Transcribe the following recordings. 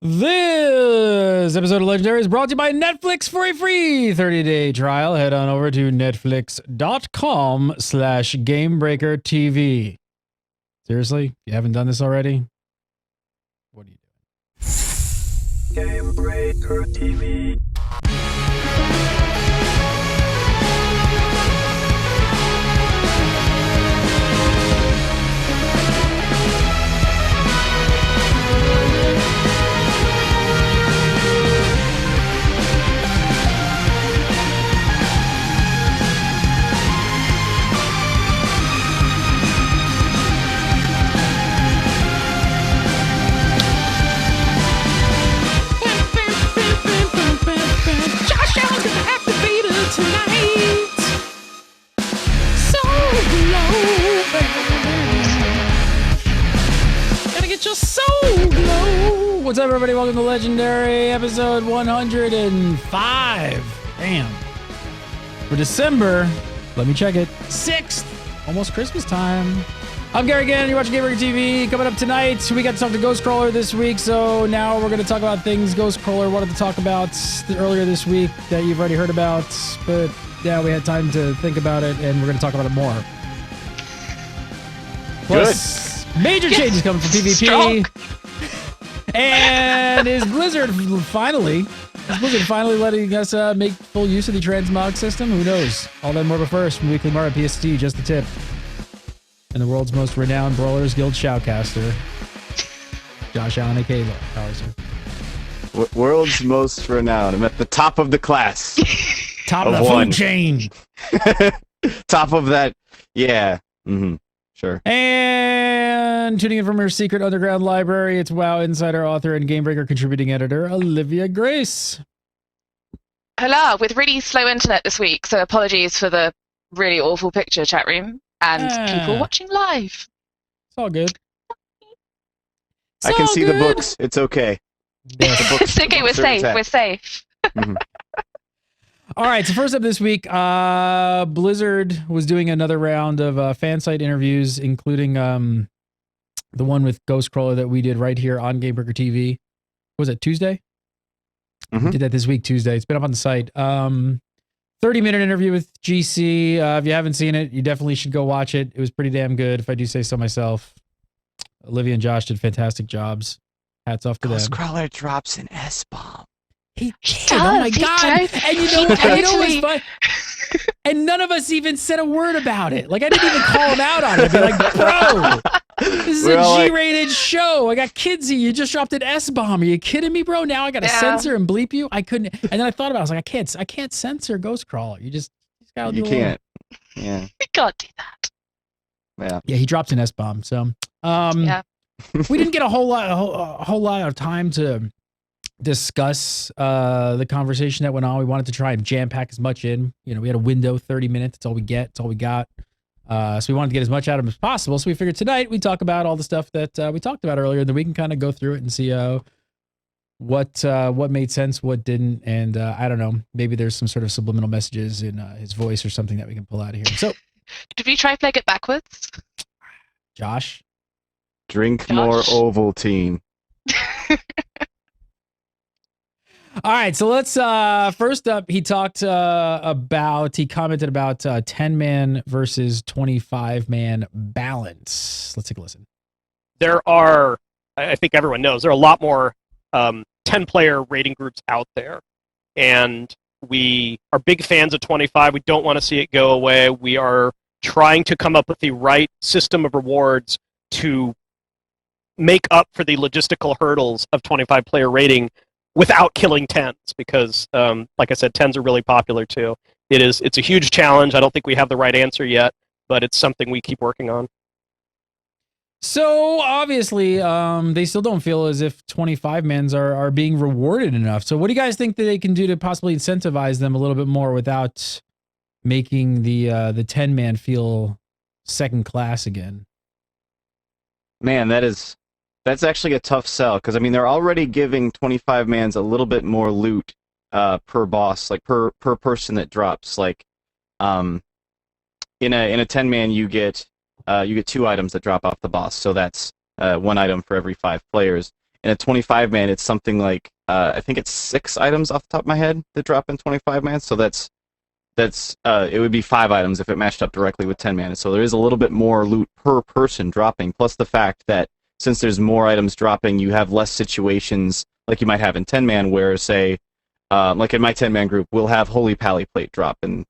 This episode of Legendary is brought to you by Netflix for a free 30-day trial. Head on over to netflix.com/GameBreakerTV. Seriously? You haven't done this already? What are you doing? GameBreaker TV. Tonight, so low, gotta get your soul glow. What's up, everybody? Welcome to Legendary, episode 105. Damn. For December, let me check it, 6th, almost Christmas time. I'm Gary again, you're watching Gamer TV. Coming up tonight, we got to talk to Ghostcrawler this week, so now we're going to talk about things Ghostcrawler wanted to talk about earlier this week that you've already heard about, but yeah, we had time to think about it, and we're going to talk about it more. Plus, major changes coming from PvP. Strong. And is Blizzard finally letting us make full use of the Transmog system? Who knows? All that and more, but first, from Weekly Mario PST, just the tip. And the world's most renowned Brawlers Guild shoutcaster, Josh Allen, a.k.a. How is it? World's most renowned. I'm at the top of the class. Top of the food chain. Top of that. Yeah. Mm-hmm. Sure. And tuning in from her secret underground library, it's WoW Insider, author, and Gamebreaker contributing editor, Olivia Grace. Hello, with really slow internet this week, so apologies for the really awful picture chat room and people watching live. It's all good. I can see the books. It's okay. Yes. The books, It's okay, we're safe. We're safe. Mm-hmm. All right, so first up this week, Blizzard was doing another round of fan site interviews, including the one with Ghostcrawler that we did right here on Gamebreaker TV. Was it Tuesday? Mm-hmm. We did that this week, Tuesday. It's been up on the site. 30-minute interview with GC. If you haven't seen it, you definitely should go watch it. It was pretty damn good, if I do say so myself. Olivia and Josh did fantastic jobs. Hats off to them. Ghostcrawler drops an S-bomb. He did. Oh my god! And you know what's fun? And none of us even said a word about it. Like, I didn't even call him out on it. I'd be like, bro, this is a G-rated show. I got kids here. You just dropped an S-bomb. Are you kidding me, bro? Now I got to censor and bleep you. I couldn't. And then I thought about it. I was like, I can't censor Ghostcrawler. You gotta do You can't. Yeah. You can't do that. Yeah. Yeah, he drops an S-bomb. So, Yeah. we didn't get a whole lot of time to discuss the conversation that went on. We wanted to try and jam pack as much in. You know, we had a window, 30 minutes. That's all we get. That's all we got. So we wanted to get as much out of them as possible. So we figured tonight we'd talk about all the stuff that we talked about earlier, and then we can kind of go through it and see what made sense, what didn't, and I don't know. Maybe there's some sort of subliminal messages in his voice or something that we can pull out of here. So, Did we try playing it backwards? Josh, Drink more Ovaltine. all right, so let's first up, he commented about 10-man versus 25-man balance. Let's take a listen. There are, I think everyone knows, there are a lot more 10-player rating groups out there, and we are big fans of 25. We don't want to see it go away. We are trying to come up with the right system of rewards to make up for the logistical hurdles of 25-player rating without killing 10s, because, like I said, 10s are really popular too. It's a huge challenge. I don't think we have the right answer yet, but it's something we keep working on. So obviously, they still don't feel as if 25-mans are being rewarded enough. So what do you guys think that they can do to possibly incentivize them a little bit more without making the 10-man feel second class again? Man, that's actually a tough sell, because I mean they're already giving 25-mans a little bit more loot per boss, like per person that drops. Like in a 10-man you get 2 items that drop off the boss, so that's 1 item for every 5 players. in a 25 man, it's something like I think it's 6 items off the top of my head that drop in 25 man. So that's it would be 5 items if it matched up directly with 10 man. So there is a little bit more loot per person dropping. Plus the fact that since there's more items dropping, you have less situations like you might have in 10 man, where say like in my 10 man group, we'll have Holy Pally plate drop, and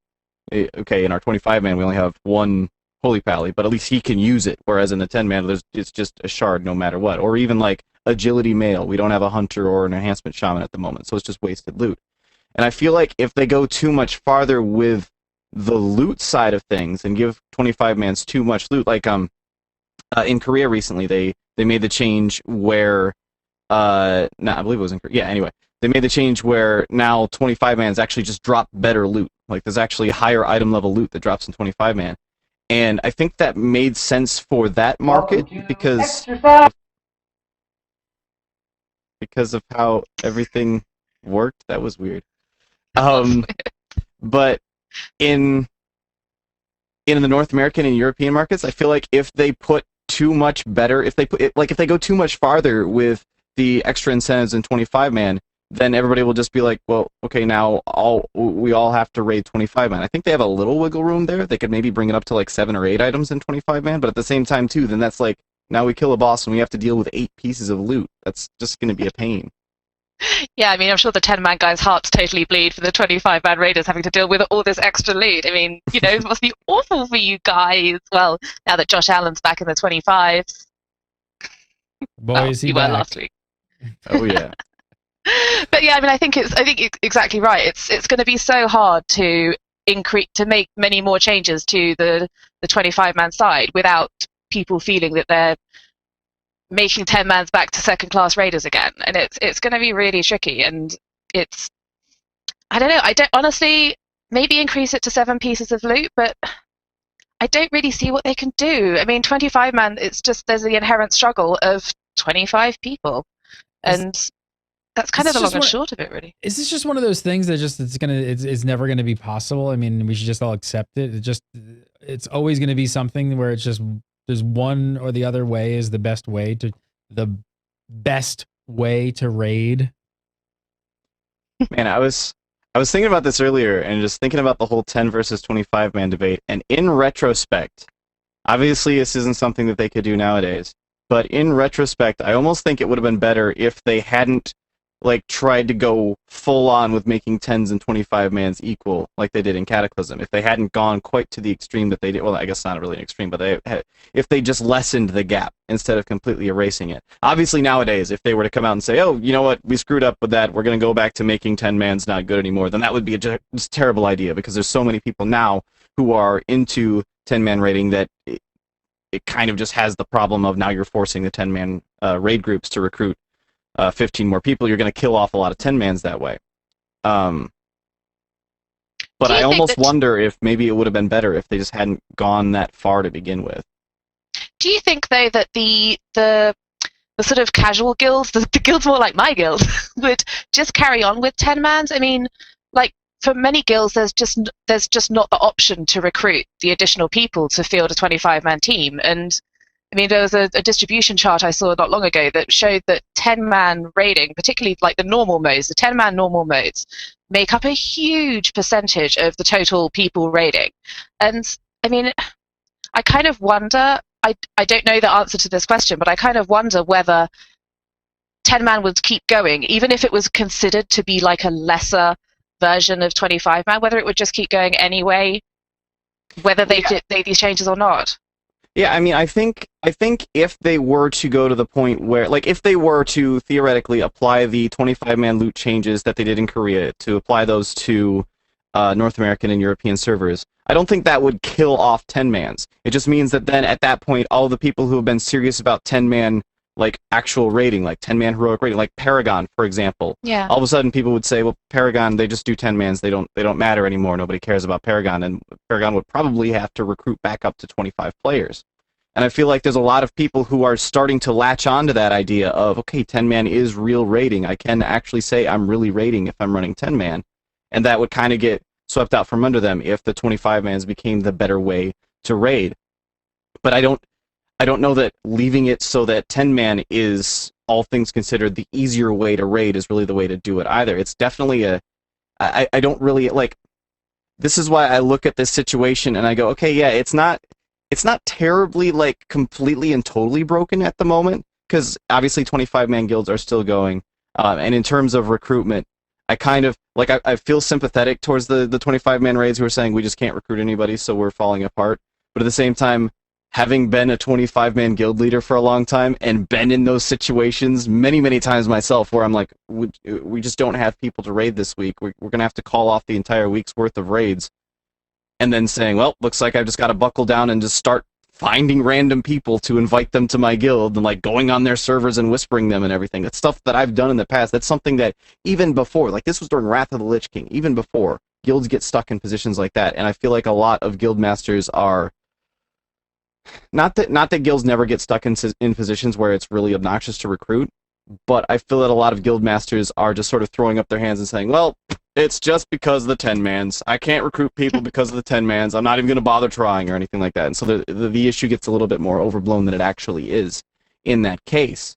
okay, in our 25 man, we only have 1 Holy Pally, but at least he can use it. Whereas in the 10 man, it's just a shard no matter what. Or even like Agility Male, we don't have a Hunter or an Enhancement Shaman at the moment, so it's just wasted loot. And I feel like if they go too much farther with the loot side of things and give 25 mans too much loot, like in Korea recently, they made the change where I believe it was in Korea. Yeah, anyway, they made the change where now 25 mans actually just drop better loot. Like there's actually higher item level loot that drops in 25 man. And I think that made sense for that market because of how everything worked. That was weird. But in the North American and European markets, I feel like if they put too much better, if they go too much farther with the extra incentives in 25 man, then everybody will just be like, well, okay, now we all have to raid 25 man. I think they have a little wiggle room there. They could maybe bring it up to like 7 or 8 items in 25 man, but at the same time too, then that's like, now we kill a boss and we have to deal with 8 pieces of loot. That's just going to be a pain. Yeah, I mean, I'm sure the 10-man guys' hearts totally bleed for the 25-man raiders having to deal with all this extra loot. I mean, it must be awful for you guys. Well, now that Josh Allen's back in the 25s. Boy, is he you back. were last week. Oh yeah. But yeah, I mean, I think it's exactly right. It's going to be so hard to make many more changes to the 25-man side without people feeling that they're making 10 mans back to second-class raiders again, and it's going to be really tricky. And I don't know. I don't honestly. Maybe increase it to 7 pieces of loot, but I don't really see what they can do. I mean, 25 man. It's just there's the inherent struggle of 25 people, and that's kind of the long and short of it, really. Is this just one of those things that it's never gonna be possible? I mean, we should just all accept it. It's always gonna be something where it's just there's one or the other way is the best way to raid. Man, I was thinking about this earlier and just thinking about the whole 10 versus 25 man debate. And in retrospect, obviously this isn't something that they could do nowadays, but in retrospect, I almost think it would have been better if they hadn't tried to go full on with making 10s and 25 mans equal like they did in Cataclysm. If they hadn't gone quite to the extreme that they did, well, I guess not really an extreme, but if they just lessened the gap instead of completely erasing it. Obviously nowadays, if they were to come out and say, oh, you know what, we screwed up with that, we're going to go back to making 10 mans not good anymore, then that would be a just terrible idea, because there's so many people now who are into 10-man raiding that it kind of just has the problem of now you're forcing the 10-man raid groups to recruit 15 more people. You're going to kill off a lot of 10 mans that way. But I almost wonder if maybe it would have been better if they just hadn't gone that far to begin with. Do you think, though, that the sort of casual guilds, the guilds more like my guild, would just carry on with 10 mans? I mean, for many guilds, there's just not the option to recruit the additional people to field a 25-man team. And I mean, there was a distribution chart I saw not long ago that showed that 10-man raiding, particularly the normal modes, the 10-man normal modes, make up a huge percentage of the total people raiding. And I mean, I kind of wonder, I don't know the answer to this question, but I kind of wonder whether 10-man would keep going, even if it was considered to be a lesser version of 25-man, whether it would just keep going anyway, whether they did these changes or not. Yeah, I mean, I think if they were to go to the point where, if they were to theoretically apply the 25-man loot changes that they did in Korea, to apply those to North American and European servers, I don't think that would kill off 10-mans. It just means that then, at that point, all the people who have been serious about 10-man, actual raiding, 10-man heroic raiding, like Paragon, for example. Yeah. All of a sudden, people would say, well, Paragon, they just do 10-mans, they don't matter anymore, nobody cares about Paragon, and Paragon would probably have to recruit back up to 25 players. And I feel like there's a lot of people who are starting to latch on to that idea of, okay, 10-man is real raiding. I can actually say I'm really raiding if I'm running 10-man. And that would kind of get swept out from under them if the 25-mans became the better way to raid. But I I don't know that leaving it so that 10-man is, all things considered, the easier way to raid is really the way to do it either. It's definitely I don't really, like, this is why I look at this situation and I go, okay, yeah, it's not terribly, like, completely and totally broken at the moment, because obviously 25-man guilds are still going, and in terms of recruitment, I kind of, like, I feel sympathetic towards the 25-man raids who are saying we just can't recruit anybody, so we're falling apart, but at the same time, having been a 25-man guild leader for a long time and been in those situations many, many times myself where I'm like, we just don't have people to raid this week. We're going to have to call off the entire week's worth of raids. And then saying, well, looks like I've just got to buckle down and just start finding random people to invite them to my guild and, like, going on their servers and whispering them and everything. That's stuff that I've done in the past. That's something that even before, like, this was during Wrath of the Lich King, even before, guilds get stuck in positions like that. And I feel like a lot of guild masters are... Not that guilds never get stuck in positions where it's really obnoxious to recruit, but I feel that a lot of guild masters are just sort of throwing up their hands and saying, well, it's just because of the 10-mans. I can't recruit people because of the 10-mans. I'm not even going to bother trying or anything like that. And so the issue gets a little bit more overblown than it actually is in that case.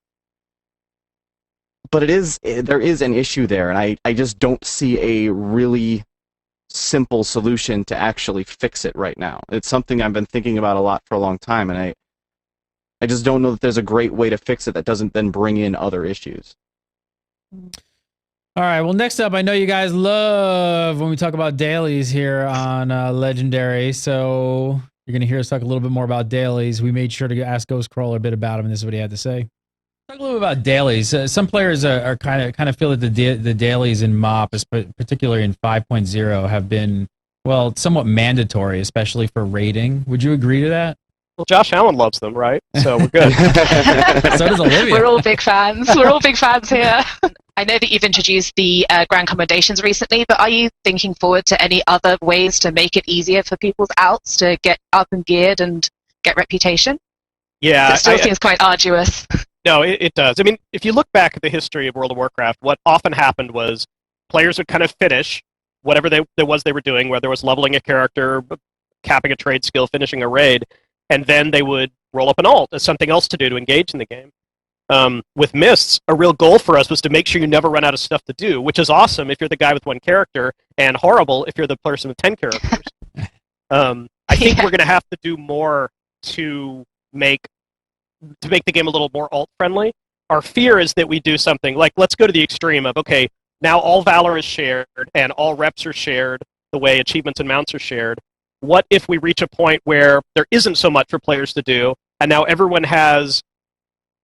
But there is an issue there, and I just don't see a really simple solution to actually fix it right now. It's something I've been thinking about a lot for a long time, and I just don't know that there's a great way to fix it that doesn't then bring in other issues. All right, well, next up, I know you guys love when we talk about dailies here on Legendary, so you're going to hear us talk a little bit more about dailies. We made sure to ask Ghostcrawler a bit about him, and this is what he had to say. Talk a little bit about dailies. Some players are kind of feel that the dailies in MOPS, particularly in 5.0, have been, well, somewhat mandatory, especially for raiding. Would you agree to that? Well, Josh Allen loves them, right? So we're good. So does Olivia. We're all big fans. We're all big fans here. I know that you've introduced the Grand Commendations recently, but are you thinking forward to any other ways to make it easier for people's outs to get up and geared and get reputation? Yeah. It still seems quite arduous. No, it does. I mean, if you look back at the history of World of Warcraft, what often happened was players would kind of finish whatever they were doing, whether it was leveling a character, capping a trade skill, finishing a raid, and then they would roll up an alt as something else to do to engage in the game. With Mists, a real goal for us was to make sure you never run out of stuff to do, which is awesome if you're the guy with one character, and horrible if you're the person with 10 characters. I think we're going to have to do more to make the game a little more alt-friendly. Our fear is that we do something like, let's go to the extreme of, okay, now all Valor is shared and all reps are shared the way achievements and mounts are shared. What if we reach a point where there isn't so much for players to do, and now everyone has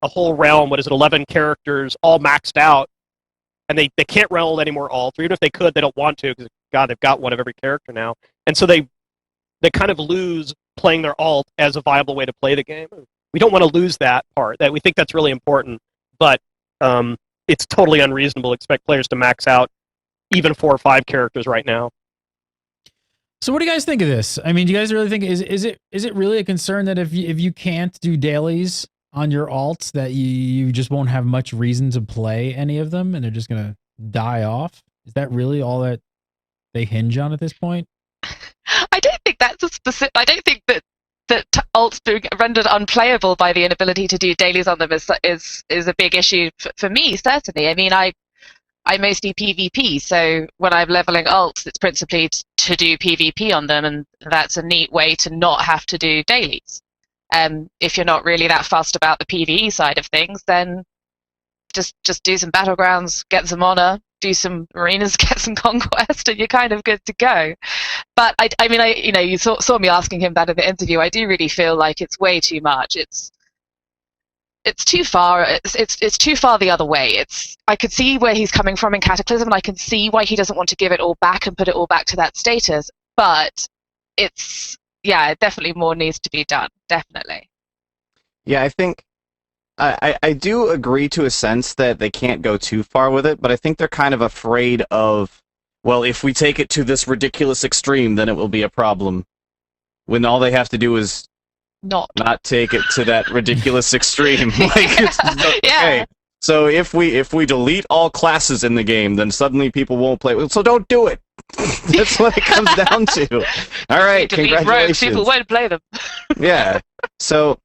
a whole realm, 11 characters, all maxed out, and they can't roll any more alts, or even if they could, they don't want to, because, God, they've got one of every character now. And so they kind of lose playing their alt as a viable way to play the game. We don't want to lose that part. That we think that's really important, but it's totally unreasonable to expect players to max out even 4 or 5 characters right now. So what do you guys think of this? I mean, do you guys really think is it really a concern that if you can't do dailies on your alts, that you just won't have much reason to play any of them, and they're just gonna die off? Is that really all that they hinge on at this point? I don't think that's a specific. I don't think that alts being rendered unplayable by the inability to do dailies on them is a big issue for me, certainly. I mean, I mostly PvP, so when I'm leveling alts, it's principally to do PvP on them, and that's a neat way to not have to do dailies. If you're not really that fussed about the PvE side of things, then just do some battlegrounds, get some honor, do some arenas, get some conquest, and you're kind of good to go. But I mean, you saw me asking him that in the interview. I do really feel like it's way too much. It's too far. It's too far the other way. I could see where he's coming from in Cataclysm, and I can see why he doesn't want to give it all back and put it all back to that status. But definitely more needs to be done. Definitely. Yeah, I think I do agree to a sense that they can't go too far with it, but I think they're kind of afraid of, well, if we take it to this ridiculous extreme, then it will be a problem. When all they have to do is not take it to that ridiculous extreme. Okay. Yeah. So if we delete all classes in the game, then suddenly people won't play. So don't do it. That's what it comes down to. All right, congratulations. Rogues, people won't play them. Yeah. So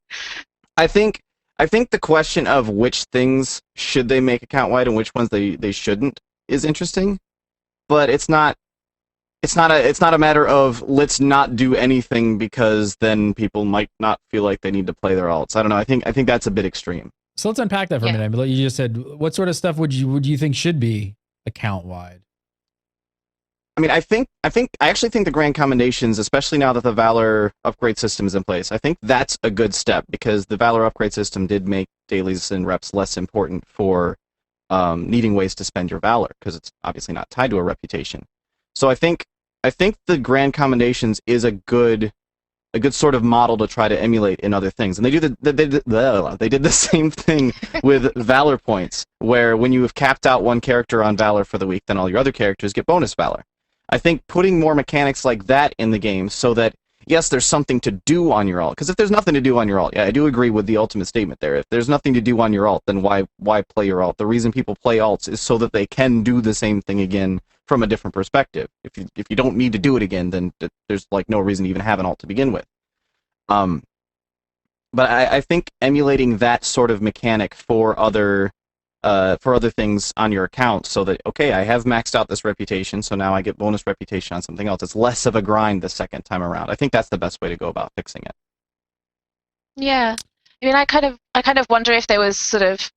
I think the question of which things should they make account wide and which ones they shouldn't is interesting, but it's not a matter of let's not do anything because then people might not feel like they need to play their alts. I don't know. I think that's a bit extreme. So let's unpack that for a minute. But you just said, what sort of stuff would you think should be account wide? I mean, I actually think the Grand Commendations, especially now that the Valor upgrade system is in place, I think that's a good step because the Valor upgrade system did make dailies and reps less important for needing ways to spend your Valor because it's obviously not tied to a reputation. So I think the Grand Commendations is a good sort of model to try to emulate in other things. And they did the same thing with Valor points, where when you have capped out one character on Valor for the week, then all your other characters get bonus Valor. I think putting more mechanics like that in the game so that, yes, there's something to do on your alt. Because if there's nothing to do on your alt, yeah, I do agree with the ultimate statement there. If there's nothing to do on your alt, then why play your alt? The reason people play alts is so that they can do the same thing again from a different perspective. If you don't need to do it again, then there's like no reason to even have an alt to begin with. But I think emulating that sort of mechanic for other things on your account, so that okay, I have maxed out this reputation, so now I get bonus reputation on something else. It's less of a grind the second time around. I think that's the best way to go about fixing it. Yeah, I mean, I kind of wonder if there was sort of,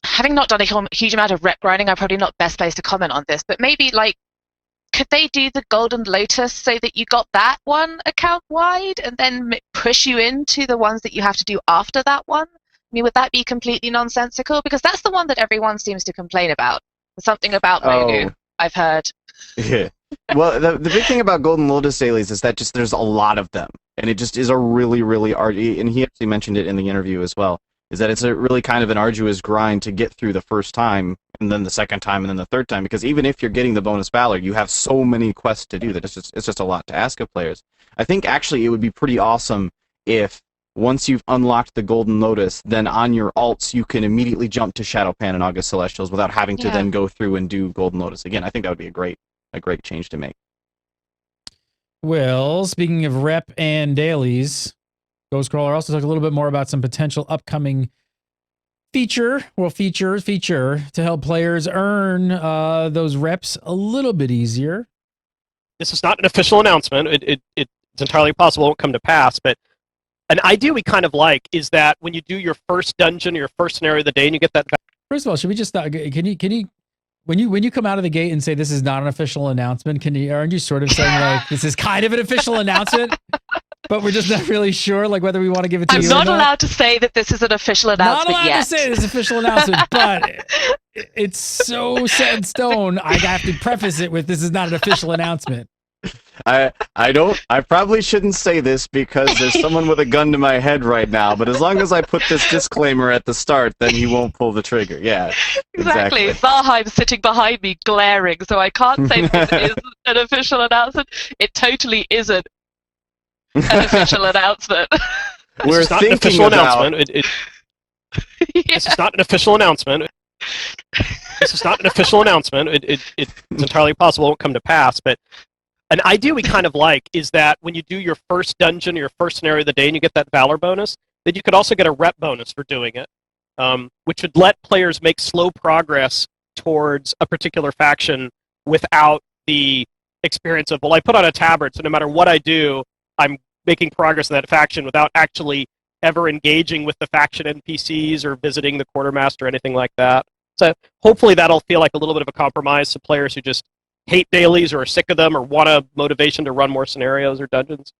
having not done a huge amount of rep grinding, I'm probably not best placed to comment on this, but maybe like, could they do the Golden Lotus so that you got that one account wide and then push you into the ones that you have to do after that one? I mean, would that be completely nonsensical? Because that's the one that everyone seems to complain about. Something about Modu, I've heard. Yeah. Well, the big thing about Golden Lotus dailies is that just there's a lot of them, and it just is a really, really arduous, and he actually mentioned it in the interview as well, is that it's a really kind of an arduous grind to get through the first time, and then the second time, and then the third time, because even if you're getting the bonus Valor, you have so many quests to do that it's just a lot to ask of players. I think actually it would be pretty awesome if once you've unlocked the Golden Lotus, then on your alts you can immediately jump to Shadowpan and August Celestials without having to then go through and do Golden Lotus again. I think that would be a great change to make. Well, speaking of rep and dailies, Ghostcrawler also talked a little bit more about some potential upcoming feature to help players earn those reps a little bit easier. This is not an official announcement. It's entirely possible it won't come to pass, but an idea we kind of like is that when you do your first dungeon, your first scenario of the day, and you get that. First of all, should we just start? Can you when you come out of the gate and say this is not an official announcement, aren't you sort of saying like this is kind of an official announcement, but we're just not really sure like whether we want to give it to you? I'm not allowed to say that this is an official announcement yet. Not allowed to say this is an official announcement, but it's so set in stone. I have to preface it with this is not an official announcement. I probably shouldn't say this because there's someone with a gun to my head right now, but as long as I put this disclaimer at the start, then he won't pull the trigger. Yeah, exactly. Valheim's sitting behind me glaring, so I can't say this is an official announcement. It totally isn't an official annountment. We're not an official announcement. This is not an official announcement. This is not an official announcement. It's entirely possible it won't come to pass, but an idea we kind of like is that when you do your first dungeon, your first scenario of the day, and you get that Valor bonus, then you could also get a rep bonus for doing it, which would let players make slow progress towards a particular faction without the experience of, well, I put on a tabard, so no matter what I do, I'm making progress in that faction without actually ever engaging with the faction NPCs or visiting the quartermaster or anything like that. So hopefully that'll feel like a little bit of a compromise to players who just hate dailies or are sick of them or want a motivation to run more scenarios or dungeons.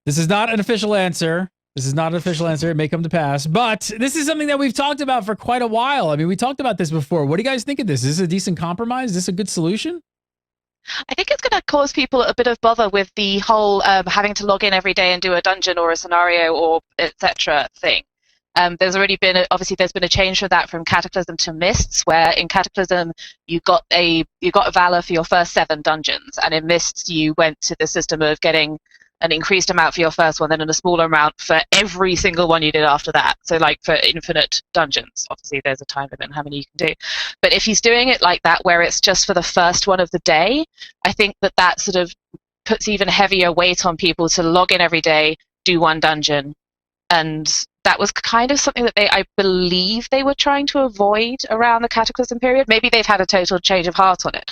This is not an official answer. It may come to pass, but this is something that we've talked about for quite a while. I mean, we talked about this before. What do you guys think of this? Is this a decent compromise? Is this a good solution? I think it's going to cause people a bit of bother with the whole having to log in every day and do a dungeon or a scenario or etc. thing. There's been a change for that from Cataclysm to Mists, where in Cataclysm you got a Valor for your first 7 dungeons, and in Mists you went to the system of getting an increased amount for your first one, then a smaller amount for every single one you did after that. So like for infinite dungeons, obviously there's a time limit on how many you can do. But if he's doing it like that, where it's just for the first one of the day, I think that sort of puts even heavier weight on people to log in every day, do one dungeon, And that was kind of something that I believe they were trying to avoid around the Cataclysm period. Maybe they've had a total change of heart on it.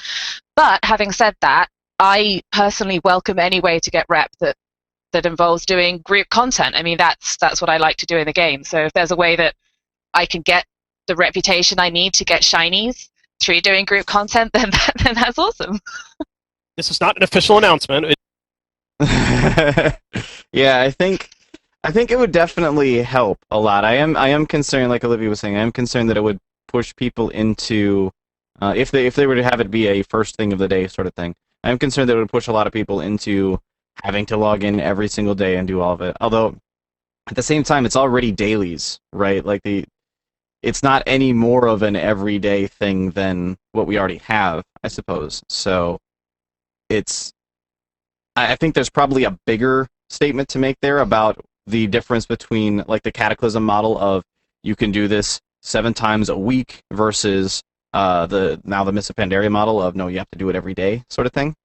But having said that, I personally welcome any way to get rep that involves doing group content. I mean, that's what I like to do in the game. So if there's a way that I can get the reputation I need to get shinies through doing group content, then that's awesome. This is not an official announcement. Yeah, I think it would definitely help a lot. I am concerned, like Olivia was saying, I am concerned that it would push people into if they were to have it be a first thing of the day sort of thing. I am concerned that it would push a lot of people into having to log in every single day and do all of it. Although at the same time, it's already dailies, right? Like it's not any more of an everyday thing than what we already have, I suppose. So I think there's probably a bigger statement to make there about the difference between like the Cataclysm model of you can do this 7 times a week versus the Mists of Pandaria model of no, you have to do it every day sort of thing.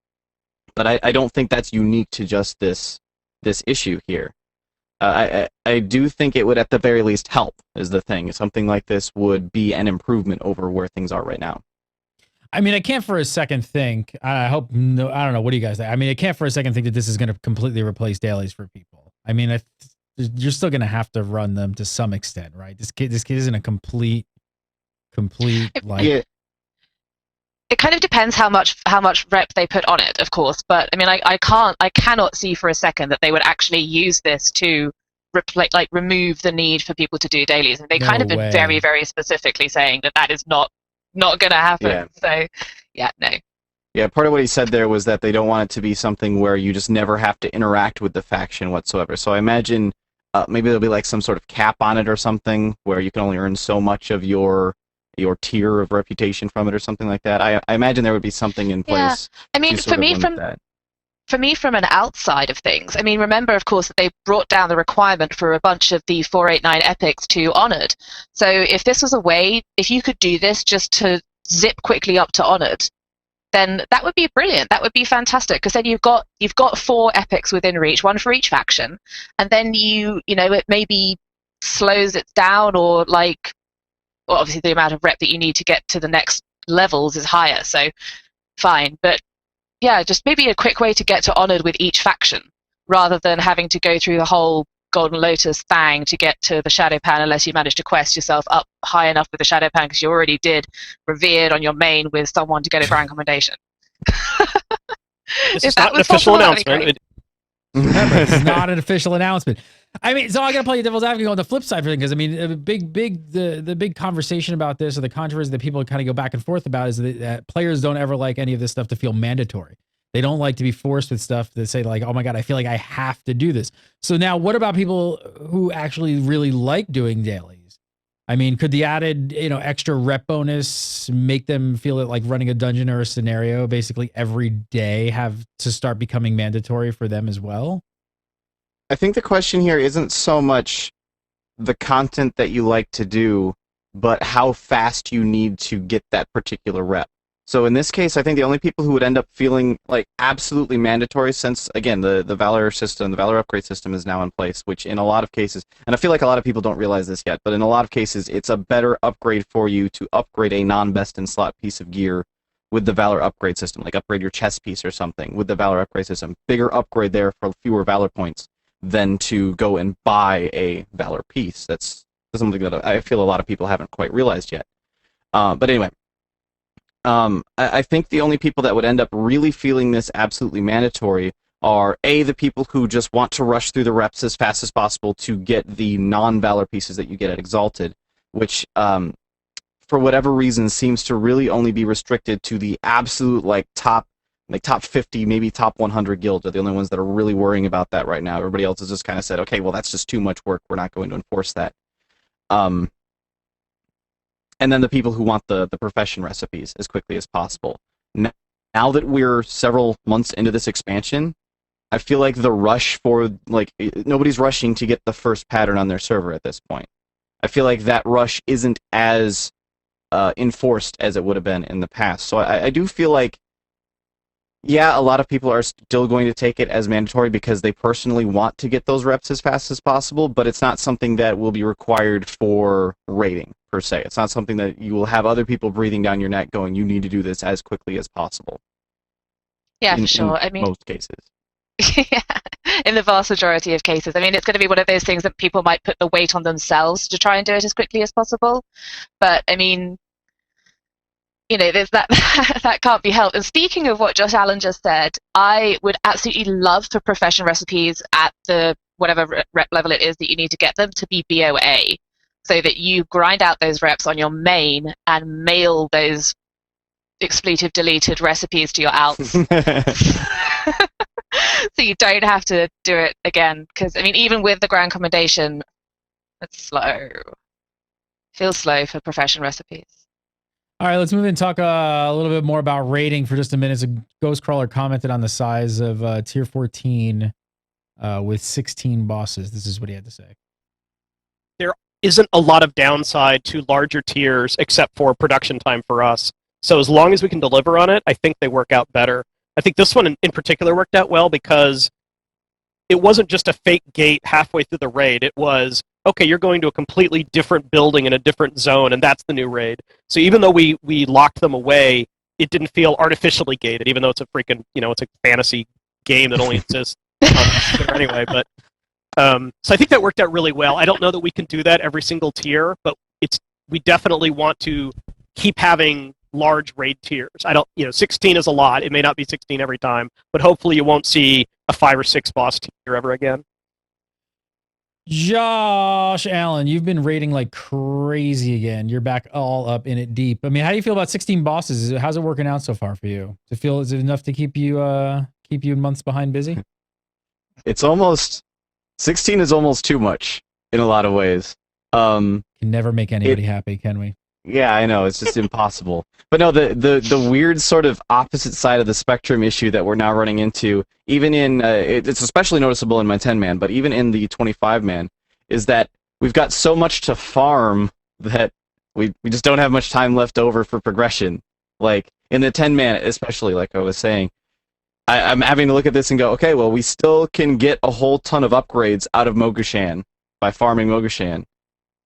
But I don't think that's unique to just this issue here. I do think it would at the very least help is the thing. Something like this would be an improvement over where things are right now. I mean, I can't for a second think, I hope, no, I don't know, what do you guys think? I mean, I can't for a second think that this is going to completely replace dailies for people. I mean, you're still going to have to run them to some extent, right? This kid isn't a complete like... Yeah. It kind of depends how much rep they put on it, of course. But I mean, I cannot see for a second that they would actually use this to remove the need for people to do dailies. And they kind of been very, very specifically saying that is not going to happen. Yeah. So, yeah, no. Yeah, part of what he said there was that they don't want it to be something where you just never have to interact with the faction whatsoever. So I imagine maybe there'll be like some sort of cap on it or something where you can only earn so much of your tier of reputation from it or something like that. I imagine there would be something in place. Yeah. I mean, for me, from an outside of things, I mean, remember, of course, that they brought down the requirement for a bunch of the 489 epics to Honored. So if this was a way, if you could do this just to zip quickly up to Honored, then that would be brilliant. That would be fantastic, because then you've got 4 epics within reach, 1 for each faction, and then it maybe slows it down, or like, well, obviously the amount of rep that you need to get to the next levels is higher, so fine. But yeah, just maybe a quick way to get to Honored with each faction, rather than having to go through the whole Golden Lotus thing to get to the Shadow Pan, unless you manage to quest yourself up high enough with the Shadow Pan, because you already did Revered on your main with someone to get a grand commendation. This is not an official announcement. Remember, it's not an official announcement. I mean, so I gotta play devil's advocate on the flip side for things, because I mean, the big conversation about this, or the controversy that people kind of go back and forth about, is that players don't ever like any of this stuff to feel mandatory. They don't like to be forced with stuff that say like, oh my God, I feel like I have to do this. So now what about people who actually really like doing dailies? I mean, could the added, extra rep bonus make them feel that like running a dungeon or a scenario basically every day have to start becoming mandatory for them as well? I think the question here isn't so much the content that you like to do, but how fast you need to get that particular rep. So in this case, I think the only people who would end up feeling like absolutely mandatory, since, again, the Valor system, the Valor upgrade system is now in place, which in a lot of cases, and I feel like a lot of people don't realize this yet, but in a lot of cases, it's a better upgrade for you to upgrade a non-best-in-slot piece of gear with the Valor upgrade system, like upgrade your chest piece or something with the Valor upgrade system. Bigger upgrade there for fewer Valor points than to go and buy a Valor piece. That's something that I feel a lot of people haven't quite realized yet. But anyway, I think the only people that would end up really feeling this absolutely mandatory are the people who just want to rush through the reps as fast as possible to get the non-Valor pieces that you get at Exalted, which for whatever reason seems to really only be restricted to the absolute top 50, maybe top 100 guilds are the only ones that are really worrying about that right now. Everybody else has just kind of said, okay, well, that's just too much work. We're not going to enforce that. And then the people who want the profession recipes as quickly as possible. Now that we're several months into this expansion, I feel like the rush for, nobody's rushing to get the first pattern on their server at this point. I feel like that rush isn't as enforced as it would have been in the past. So I do feel like yeah, a lot of people are still going to take it as mandatory because they personally want to get those reps as fast as possible, but it's not something that will be required for rating, per se. It's not something that you will have other people breathing down your neck going, you need to do this as quickly as possible. Yeah, for sure. In I mean, most cases. yeah, in the vast majority of cases. I mean, it's going to be one of those things that people might put the weight on themselves to try and do it as quickly as possible. But, I mean, there's that that can't be helped. And speaking of what Josh Allen just said, I would absolutely love for profession recipes at the whatever rep level it is that you need to get them to be BOA, so that you grind out those reps on your main and mail those expletive deleted recipes to your alts. So you don't have to do it again. Because, I mean, even with the grand commendation, it's slow. Feels slow for profession recipes. All right, let's move in and talk a little bit more about rating for just a minute. So Ghostcrawler commented on the size of tier 14 with 16 bosses. This is what he had to say. There isn't a lot of downside to larger tiers except for production time for us. So as long as we can deliver on it, I think they work out better. I think this one in particular worked out well because it wasn't just a fake gate halfway through the raid. It was, okay, you're going to a completely different building in a different zone, and that's the new raid. So even though we locked them away, it didn't feel artificially gated, even though it's a freaking, it's a fantasy game that only exists on the computer anyway. But so I think that worked out really well. I don't know that we can do that every single tier, but we definitely want to keep having large raid tiers. 16 is a lot. It may not be 16 every time, but hopefully you won't see a 5 or 6 boss tier ever again. Josh Allen, you've been rating like crazy again. You're back all up in it deep. I mean, how do you feel about 16 bosses? How's it working out so far for you? Is it enough to keep you months behind busy? It's almost 16 is almost too much in a lot of ways. Can never make anybody happy, can we? Yeah, I know, it's just impossible. But no, the weird sort of opposite side of the spectrum issue that we're now running into, even in it's especially noticeable in my 10-man, but even in the 25-man, is that we've got so much to farm that we just don't have much time left over for progression. Like in the 10-man, especially, like I was saying, I'm having to look at this and go, okay, well, we still can get a whole ton of upgrades out of Mogushan by farming Mogushan.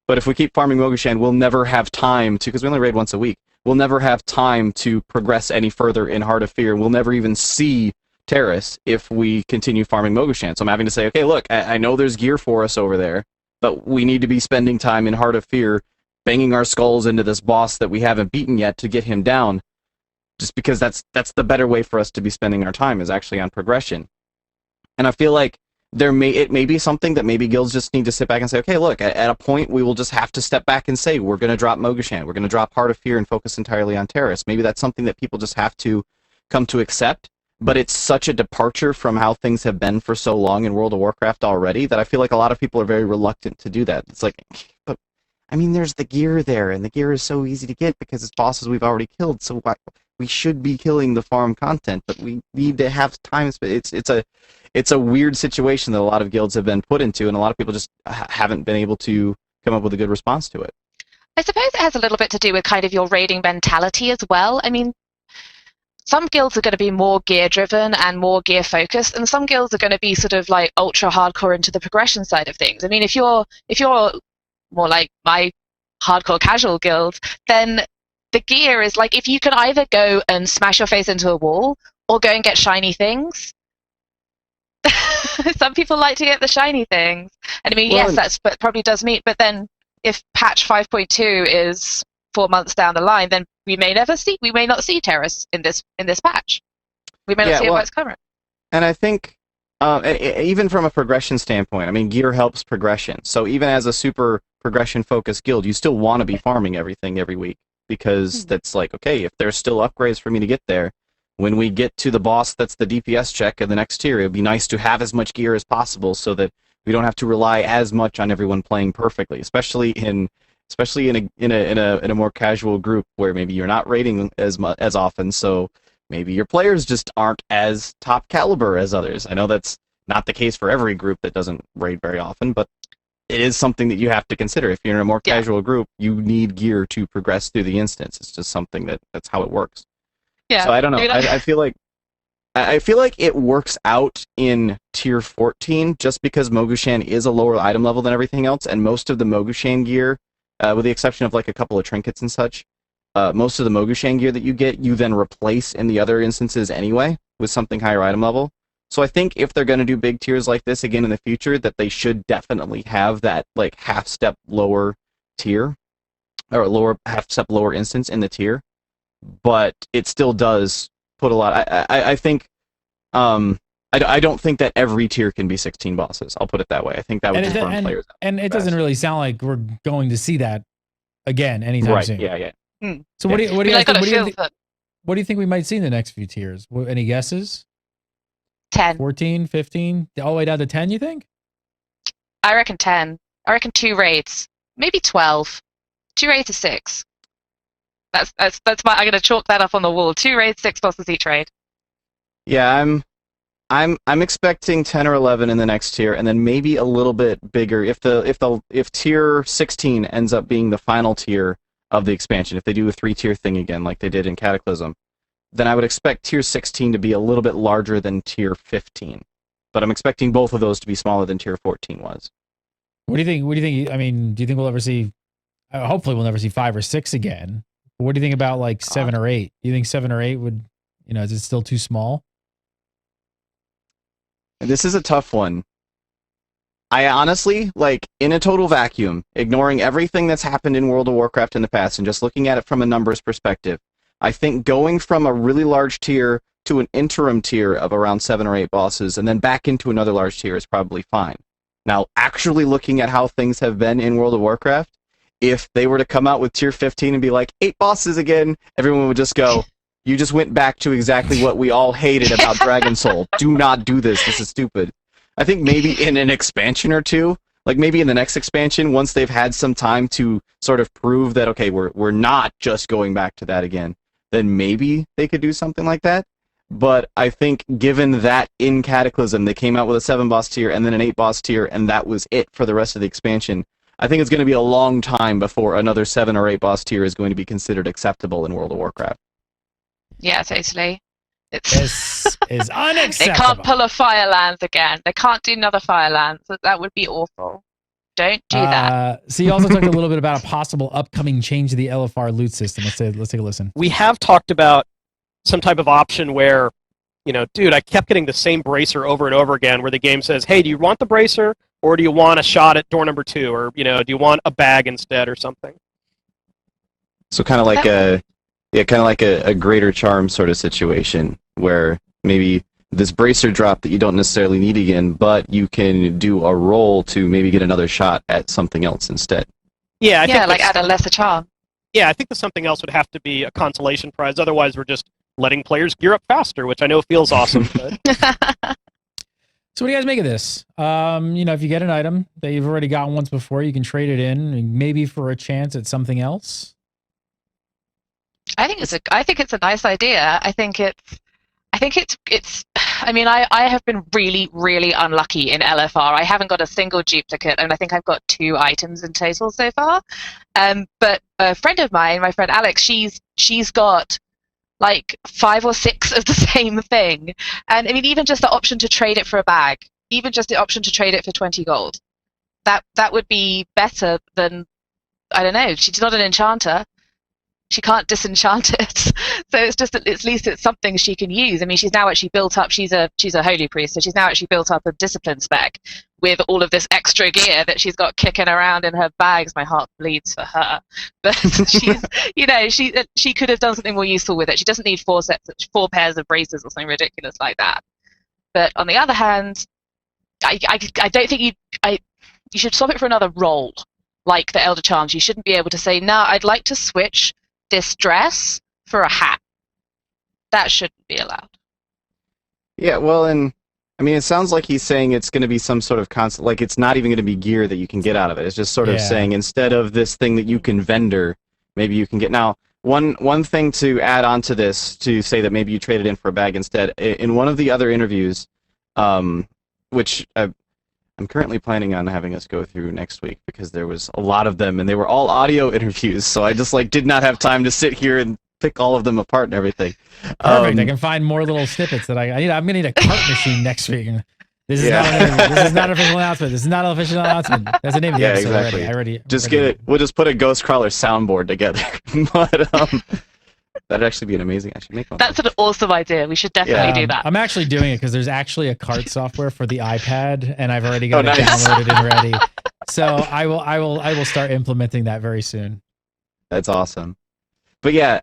But if we keep farming Mogushan, we'll never have time to, because we only raid once a week, we'll never have time to progress any further in Heart of Fear. We'll never even see Terrace if we continue farming Mogushan. So I'm having to say, okay, look, I know there's gear for us over there, but we need to be spending time in Heart of Fear banging our skulls into this boss that we haven't beaten yet to get him down, just because that's the better way for us to be spending our time, is actually on progression. And I feel like it may be something that maybe guilds just need to sit back and say, okay, look, at a point we will just have to step back and say, we're going to drop Mogushan, we're going to drop Heart of Fear and focus entirely on Terrace. Maybe that's something that people just have to come to accept, but it's such a departure from how things have been for so long in World of Warcraft already that I feel like a lot of people are very reluctant to do that. It's like, but I mean, there's the gear there, and the gear is so easy to get because it's bosses we've already killed, so we should be killing the farm content, but we need to have time. It's a weird situation that a lot of guilds have been put into, and a lot of people just haven't been able to come up with a good response to it. I suppose it has a little bit to do with kind of your raiding mentality as well. I mean, some guilds are going to be more gear driven and more gear focused, and some guilds are going to be sort of like ultra hardcore into the progression side of things. I mean, if you're more like my hardcore casual guild, then the gear is like, if you can either go and smash your face into a wall or go and get shiny things. Some people like to get the shiny things. And I mean, yes, that probably does meet, but then if patch 5.2 is 4 months down the line, then we may not see Terrace in this patch. We may not see it by its current. And I think even from a progression standpoint, I mean, gear helps progression. So even as a super progression focused guild, you still want to be farming everything every week, because that's like, okay, if there's still upgrades for me to get there, when we get to the boss that's the DPS check in the next tier, it would be nice to have as much gear as possible so that we don't have to rely as much on everyone playing perfectly, especially in a more casual group where maybe you're not raiding as often, so maybe your players just aren't as top caliber as others. I know that's not the case for every group that doesn't raid very often, but it is something that you have to consider. If you're in a more casual group, you need gear to progress through the instance. It's just something that's how it works. Yeah. So I don't know. I feel like I feel like it works out in tier 14 just because Mogushan is a lower item level than everything else, and most of the Mogushan gear, with the exception of like a couple of trinkets and such, most of the Mogushan gear that you get, you then replace in the other instances anyway with something higher item level. So I think if they're going to do big tiers like this again in the future, that they should definitely have that like half step lower tier, or a lower half step lower instance in the tier. But it still does put a lot. I think I don't think that every tier can be 16 bosses. I'll put it that way. I think that would just burn players out. And it doesn't really sound like we're going to see that again anytime soon. Yeah. So what do you think we might see in the next few tiers? Any guesses? 10. 14, 15, all the way down to 10, you think? I reckon 10. I reckon 2 raids. Maybe 12. 2 raids to 6. That's my. I'm gonna chalk that up on the wall. 2 raids, 6 bosses each raid. Yeah, I'm expecting 10 or 11 in the next tier, and then maybe a little bit bigger if tier 16 ends up being the final tier of the expansion. If they do a 3-tier thing again, like they did in Cataclysm, then I would expect tier 16 to be a little bit larger than tier 15. But I'm expecting both of those to be smaller than tier 14 was. What do you think? I mean, do you think we'll ever see? Hopefully, we'll never see 5 or 6 again. But what do you think about like 7 or 8? Do you think 7 or 8 would? Is it still too small? This is a tough one. I honestly, like, in a total vacuum, ignoring everything that's happened in World of Warcraft in the past and just looking at it from a numbers perspective, I think going from a really large tier to an interim tier of around 7 or 8 bosses and then back into another large tier is probably fine. Now, actually looking at how things have been in World of Warcraft, if they were to come out with tier 15 and be like, 8 bosses again, everyone would just go, you just went back to exactly what we all hated about Dragon Soul. Do not do this. This is stupid. I think maybe in an expansion or two, like maybe in the next expansion, once they've had some time to sort of prove that, okay, we're not just going back to that again, then maybe they could do something like that. But I think given that in Cataclysm, they came out with a 7-boss tier and then an 8-boss tier, and that was it for the rest of the expansion, I think it's going to be a long time before another 7 or 8-boss tier is going to be considered acceptable in World of Warcraft. Yeah, totally. This is unacceptable. They can't pull a Firelands again. They can't do another Firelands. That would be awful. Don't do that. So you also talked a little bit about a possible upcoming change to the LFR loot system. Let's take a listen. We have talked about some type of option where, dude, I kept getting the same bracer over and over again where the game says, hey, do you want the bracer or do you want a shot at door number 2 or, do you want a bag instead or something? So kind of like a greater charm sort of situation where maybe this bracer drop that you don't necessarily need again, but you can do a roll to maybe get another shot at something else instead. Yeah, I think add a lesser charm. Yeah, I think the something else would have to be a consolation prize. Otherwise, we're just letting players gear up faster, which I know feels awesome. But... So what do you guys make of this? If you get an item that you've already gotten once before, you can trade it in, maybe for a chance at something else. I think it's a nice idea. I think it's. I mean, I have been really, really unlucky in LFR. I haven't got a single duplicate, and I think I've got 2 items in total so far. But a friend of mine, my friend Alex, she's got like 5 or 6 of the same thing. And I mean, even just the option to trade it for a bag, even just the option to trade it for 20 gold, that would be better than, I don't know. She's not an enchanter. She can't disenchant it. So it's just at least it's something she can use. I mean, she's now actually built up, she's a holy priest, so she's now actually built up a discipline spec with all of this extra gear that she's got kicking around in her bags. My heart bleeds for her. But she's, she could have done something more useful with it. She doesn't need 4 pairs of braces or something ridiculous like that. But on the other hand, I don't think you should swap it for another role, like the Elder Charms. You shouldn't be able to say, no, I'd like to switch this dress for a hat. That shouldn't be allowed. Yeah, well, and I mean, it sounds like he's saying it's going to be some sort of constant, like it's not even going to be gear that you can get out of it. It's just sort of saying instead of this thing that you can vendor, maybe you can get. Now, one thing to add on to this, to say that maybe you trade it in for a bag instead, in one of the other interviews, which I'm currently planning on having us go through next week because there was a lot of them and they were all audio interviews, so I just did not have time to sit here and pick all of them apart and everything. Perfect. I can find more little snippets that I need. I'm gonna need a cart machine next week. This is not an official announcement. This is not an official announcement. That's the name of the episode exactly. already. Just get it. We'll just put a Ghostcrawler soundboard together. But that'd actually be an amazing. I should make one. That's an awesome idea. We should definitely do that. I'm actually doing it because there's actually a cart software for the iPad, and I've already got it nice. downloaded and ready. So I will start implementing that very soon. That's awesome. But yeah,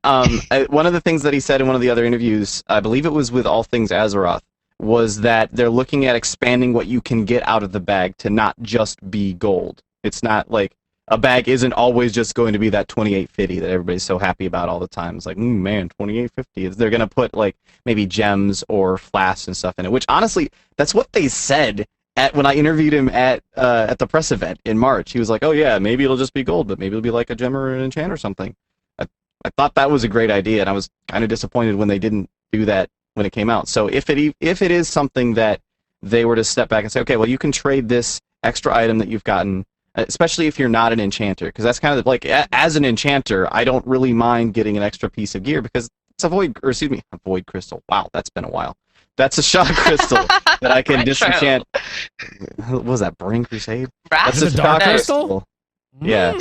one of the things that he said in one of the other interviews, I believe it was with All Things Azeroth, was that they're looking at expanding what you can get out of the bag to not just be gold. It's not like a bag isn't always just going to be that 2850 that everybody's so happy about all the time. It's like, man, 2850. They're going to put like maybe gems or flasks and stuff in it, which honestly, that's what they said when I interviewed him at the press event in March. He was like, oh yeah, maybe it'll just be gold, but maybe it'll be like a gem or an enchant or something. I thought that was a great idea, and I was kind of disappointed when they didn't do that when it came out. So if it is something that they were to step back and say, okay, well, you can trade this extra item that you've gotten, especially if you're not an enchanter, because that's kind of like, as an enchanter, I don't really mind getting an extra piece of gear because it's a void crystal. Wow, that's been a while. That's a shock crystal that I can disenchant. What was that, Burning Crusade? That's a dark crystal? Yeah.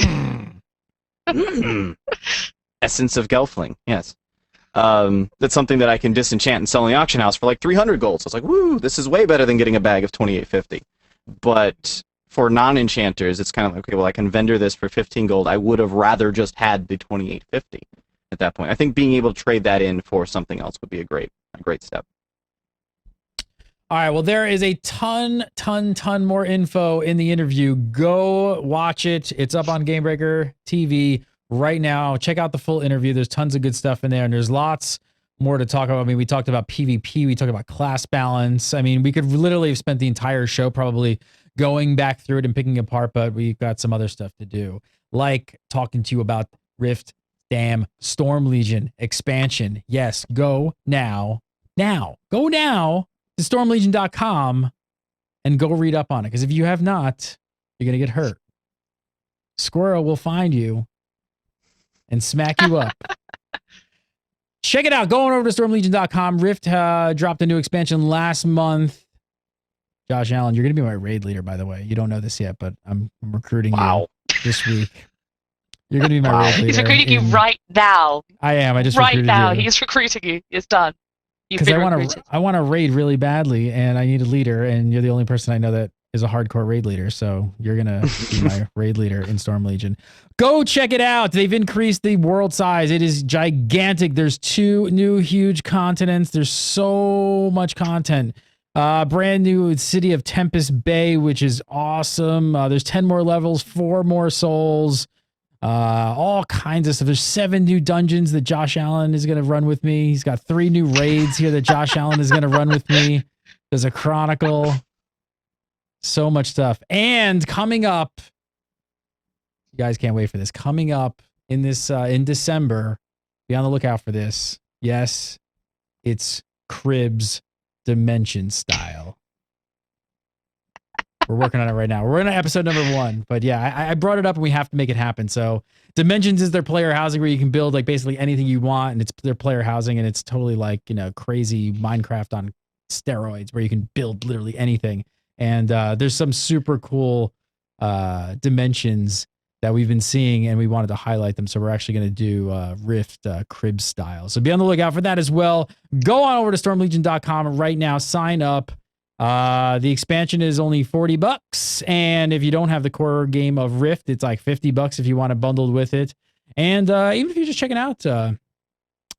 Essence of Gelfling, yes. That's something that I can disenchant and sell in the auction house for like 300 gold. So it's like, woo, this is way better than getting a bag of 2850. But for non-enchanters, it's kind of like, okay, well, I can vendor this for 15 gold. I would have rather just had the 2850 at that point. I think being able to trade that in for something else would be a great step. All right, well, there is a ton more info in the interview. Go watch it. It's up on Gamebreaker TV right now. Check out the full interview. There's tons of good stuff in there, and there's lots more to talk about. I mean, we talked about PvP. We talked about class balance. I mean, we could literally have spent the entire show probably going back through it and picking it apart, but we've got some other stuff to do, like talking to you about Rift, Dam, Storm Legion expansion. Yes, go now to stormlegion.com and go read up on it, because if you have not, you're going to get hurt. Squirrel will find you and smack you up. Check it out. Going over to stormlegion.com. Rift dropped a new expansion last month. Josh Allen, you're going to be my raid leader, by the way. You don't know this yet, but I'm recruiting you this week. You're going to be my raid leader. He's recruiting you right now. I am. I just right recruited now. you. He's recruiting you. It's done. Because I want to raid really badly, and I need a leader, and you're the only person I know that is a hardcore raid leader, so you're going to be my raid leader in Storm Legion. Go check it out. They've increased the world size. It is gigantic. There's 2 new huge continents. There's so much content. Brand new city of Tempest Bay, which is awesome. There's 10 more levels, 4 more souls. All kinds of stuff. There's 7 new dungeons that Josh Allen is going to run with me. He's got 3 new raids here that Josh Allen is going to run with me. There's a chronicle. So much stuff. And coming up, you guys can't wait for this. Coming up in December, be on the lookout for this. Yes, it's Cribs Dimension style. We're working on it right now. We're in episode number 1, but yeah, I brought it up and we have to make it happen. So Dimensions is their player housing where you can build like basically anything you want, and it's their player housing, and it's totally like, crazy Minecraft on steroids where you can build literally anything. And there's some super cool dimensions that we've been seeing, and we wanted to highlight them. So we're actually going to do Rift crib style. So be on the lookout for that as well. Go on over to stormlegion.com right now. Sign up. The expansion is only $40, and if you don't have the core game of Rift, it's like $50 if you want it bundled with it. And even if you're just checking out, if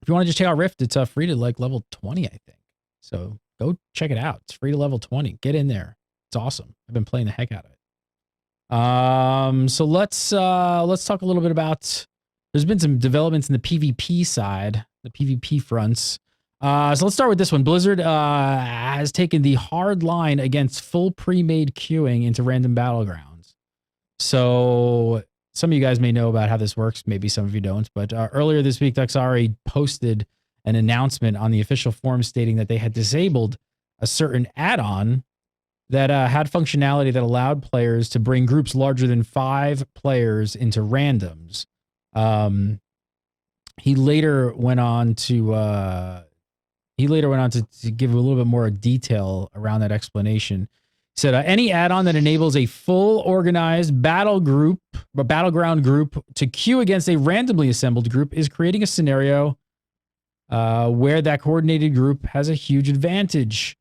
you want to just check out Rift, it's free to like level 20, I think. So go check it out. It's free to level 20. Get in there. It's awesome. I've been playing the heck out of it. So let's talk a little bit about. There's been some developments in the PvP side, the PvP fronts. So let's start with this one. Blizzard has taken the hard line against full pre-made queuing into random battlegrounds. So some of you guys may know about how this works. Maybe some of you don't. But earlier this week, Duxari posted an announcement on the official forum stating that they had disabled a certain add-on that had functionality that allowed players to bring groups larger than 5 players into randoms. he later went on to give a little bit more detail around that explanation. He said, any add-on that enables a full organized battleground group to queue against a randomly assembled group is creating a scenario where that coordinated group has a huge advantage.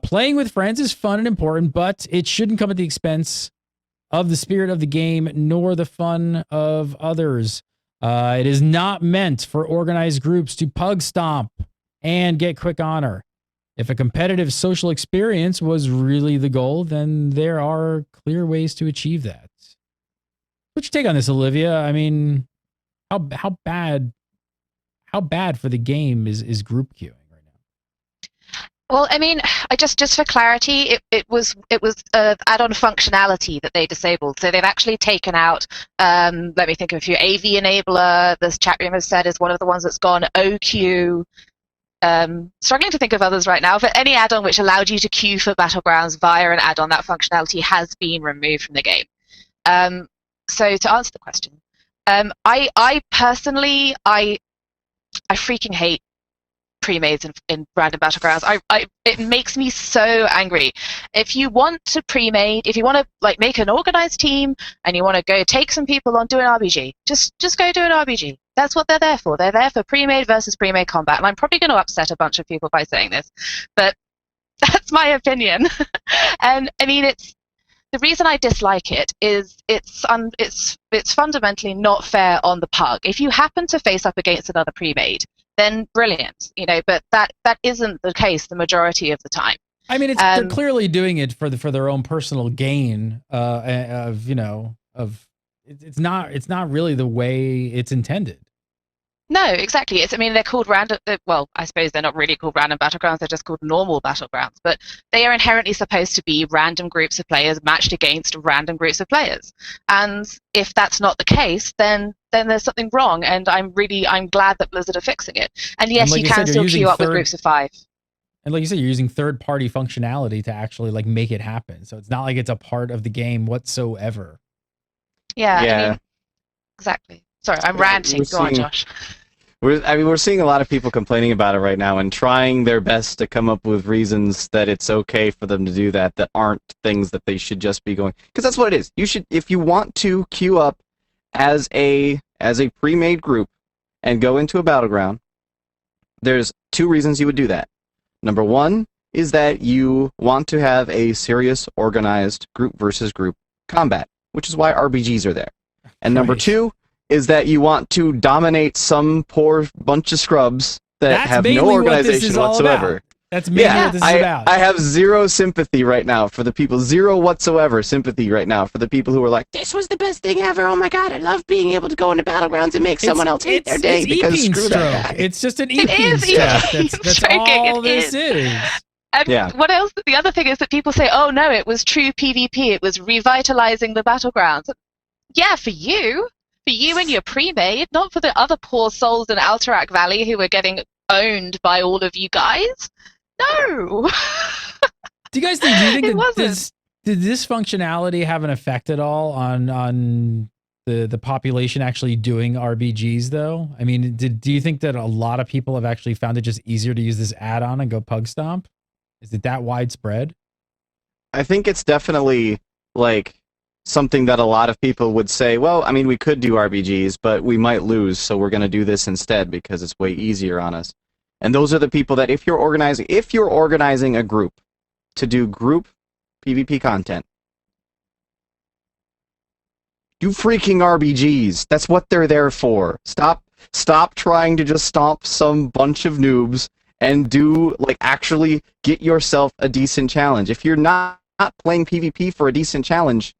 Playing with friends is fun and important, but it shouldn't come at the expense of the spirit of the game nor the fun of others. It is not meant for organized groups to pug stomp and get quick honor. If a competitive social experience was really the goal, then there are clear ways to achieve that. What's your take on this, Olivia? I mean, how bad for the game is group queuing right now? Well, I mean, I just for clarity, it was add-on functionality that they disabled. So they've actually taken out. Let me think of a few. AV enabler. This chat room has said is one of the ones that's gone. OQ. Struggling to think of others right now, but any add-on which allowed you to queue for battlegrounds via an add-on, that functionality has been removed from the game. So to answer the question, I personally, I freaking hate pre-mades in random battlegrounds. It makes me so angry. If you want to pre-made, if you want to like make an organized team and you want to go take some people on, do an RBG. Just go do an RBG. That's what they're there for. They're there for pre-made versus pre-made combat. And I'm probably going to upset a bunch of people by saying this, but that's my opinion. And I mean, the reason I dislike it is it's fundamentally not fair on the pug. If you happen to face up against another pre-made, then brilliant, but that isn't the case the majority of the time. I mean, they're clearly doing it for their own personal gain. It's not really the way it's intended. No, exactly. They're called random. Well, I suppose they're not really called random battlegrounds. They're just called normal battlegrounds. But they are inherently supposed to be random groups of players matched against random groups of players. And if that's not the case, then there's something wrong. And I'm glad that Blizzard are fixing it. And yes, and like you can still queue up with groups of 5. And like you said, you're using third-party functionality to actually like make it happen. So it's not like it's a part of the game whatsoever. Yeah. I mean, exactly. Sorry, I'm ranting. Go on, Josh. We're seeing a lot of people complaining about it right now and trying their best to come up with reasons that it's okay for them to do that aren't things that they should just be going. Because that's what it is. You should, if you want to queue up as a pre-made group and go into a battleground, there's 2 reasons you would do that. Number 1 is that you want to have a serious, organized group versus group combat, which is why RBGs are there. And number 2 is that you want to dominate some poor bunch of scrubs that have no organization whatsoever. That's mainly what this is about. I have zero sympathy right now for the people, zero whatsoever sympathy right now for the people who are like, this was the best thing ever. Oh my god, I love being able to go into battlegrounds and make someone else hate their day because screw that guy. It's just an EP stroke. That's all this is. And what else? The other thing is that people say, oh no, it was true PvP. It was revitalizing the battlegrounds. Yeah, for you and your pre-made, not for the other poor souls in Alterac Valley who are getting owned by all of you guys. No. Do you guys think? Do you think did this functionality have an effect at all on the population actually doing RBGs though? I mean, do you think that a lot of people have actually found it just easier to use this add-on and go pug stomp? Is it that widespread? I think it's definitely like something that a lot of people would say, well, I mean, we could do RBGs, but we might lose, so we're going to do this instead because it's way easier on us. And those are the people that if you're organizing a group to do group PvP content, do freaking RBGs. That's what they're there for. Stop trying to just stomp some bunch of noobs and actually get yourself a decent challenge. If you're not playing PvP for a decent challenge,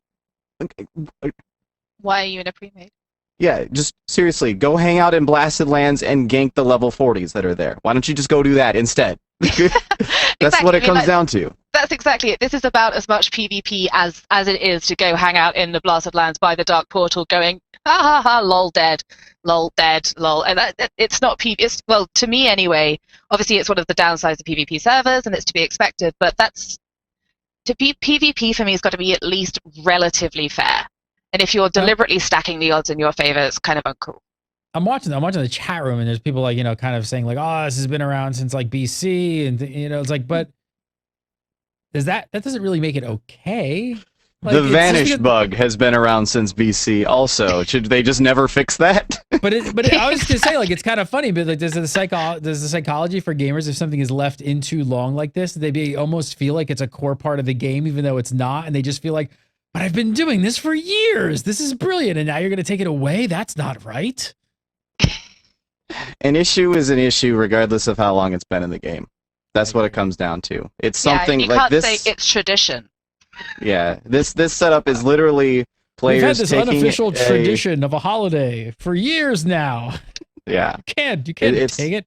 why are you in a pre-made? Yeah, just seriously, go hang out in Blasted Lands and gank the level 40s that are there. Why don't you just go do that instead? That's what it comes down to. That's exactly it. This is about as much PvP as it is to go hang out in the Blasted Lands by the Dark Portal going, ha ha ha, lol dead, lol dead, lol. And it's not PvP. Well, to me anyway, obviously it's one of the downsides of PvP servers and it's to be expected, but PvP for me has got to be at least relatively fair. And if you're deliberately stacking the odds in your favor, it's kind of uncool. I'm watching the chat room, and there's people like, kind of saying like, oh, this has been around since like BC, and it's like, but that doesn't really make it okay. Like, the vanish bug has been around since BC. Also, should they just never fix that? But I was gonna say, like, it's kind of funny, but like, does the psychology for gamers, if something is left in too long like this, they almost feel like it's a core part of the game, even though it's not, and they just feel like, but I've been doing this for years. This is brilliant, and now you're gonna take it away? That's not right. An issue is an issue, regardless of how long it's been in the game. That's what it comes down to. It's something you like can't this. say it's tradition. Yeah, this setup is literally players We've had this taking unofficial tradition of a holiday for years now. Yeah, you can't take it.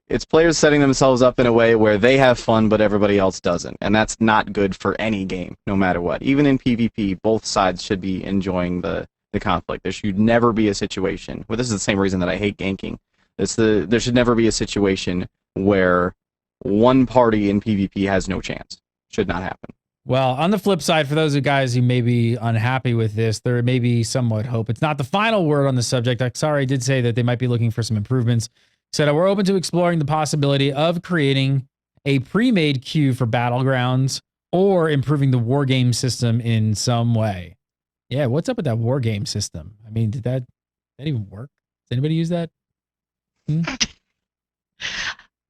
It's players setting themselves up in a way where they have fun, but everybody else doesn't, and that's not good for any game, no matter what. Even in PvP, both sides should be enjoying the conflict. There should never be a situation. Well, this is the same reason that I hate ganking. There should never be a situation where one party in PvP has no chance. Should not happen. Well, on the flip side, for those guys who may be unhappy with this, there may be somewhat hope. It's not the final word on the subject. Sorry, did say that they might be looking for some improvements. Said we're open to exploring the possibility of creating a pre-made queue for battlegrounds or improving the war game system in some way. Yeah, what's up with that war game system? I mean, did that even work? Does anybody use that?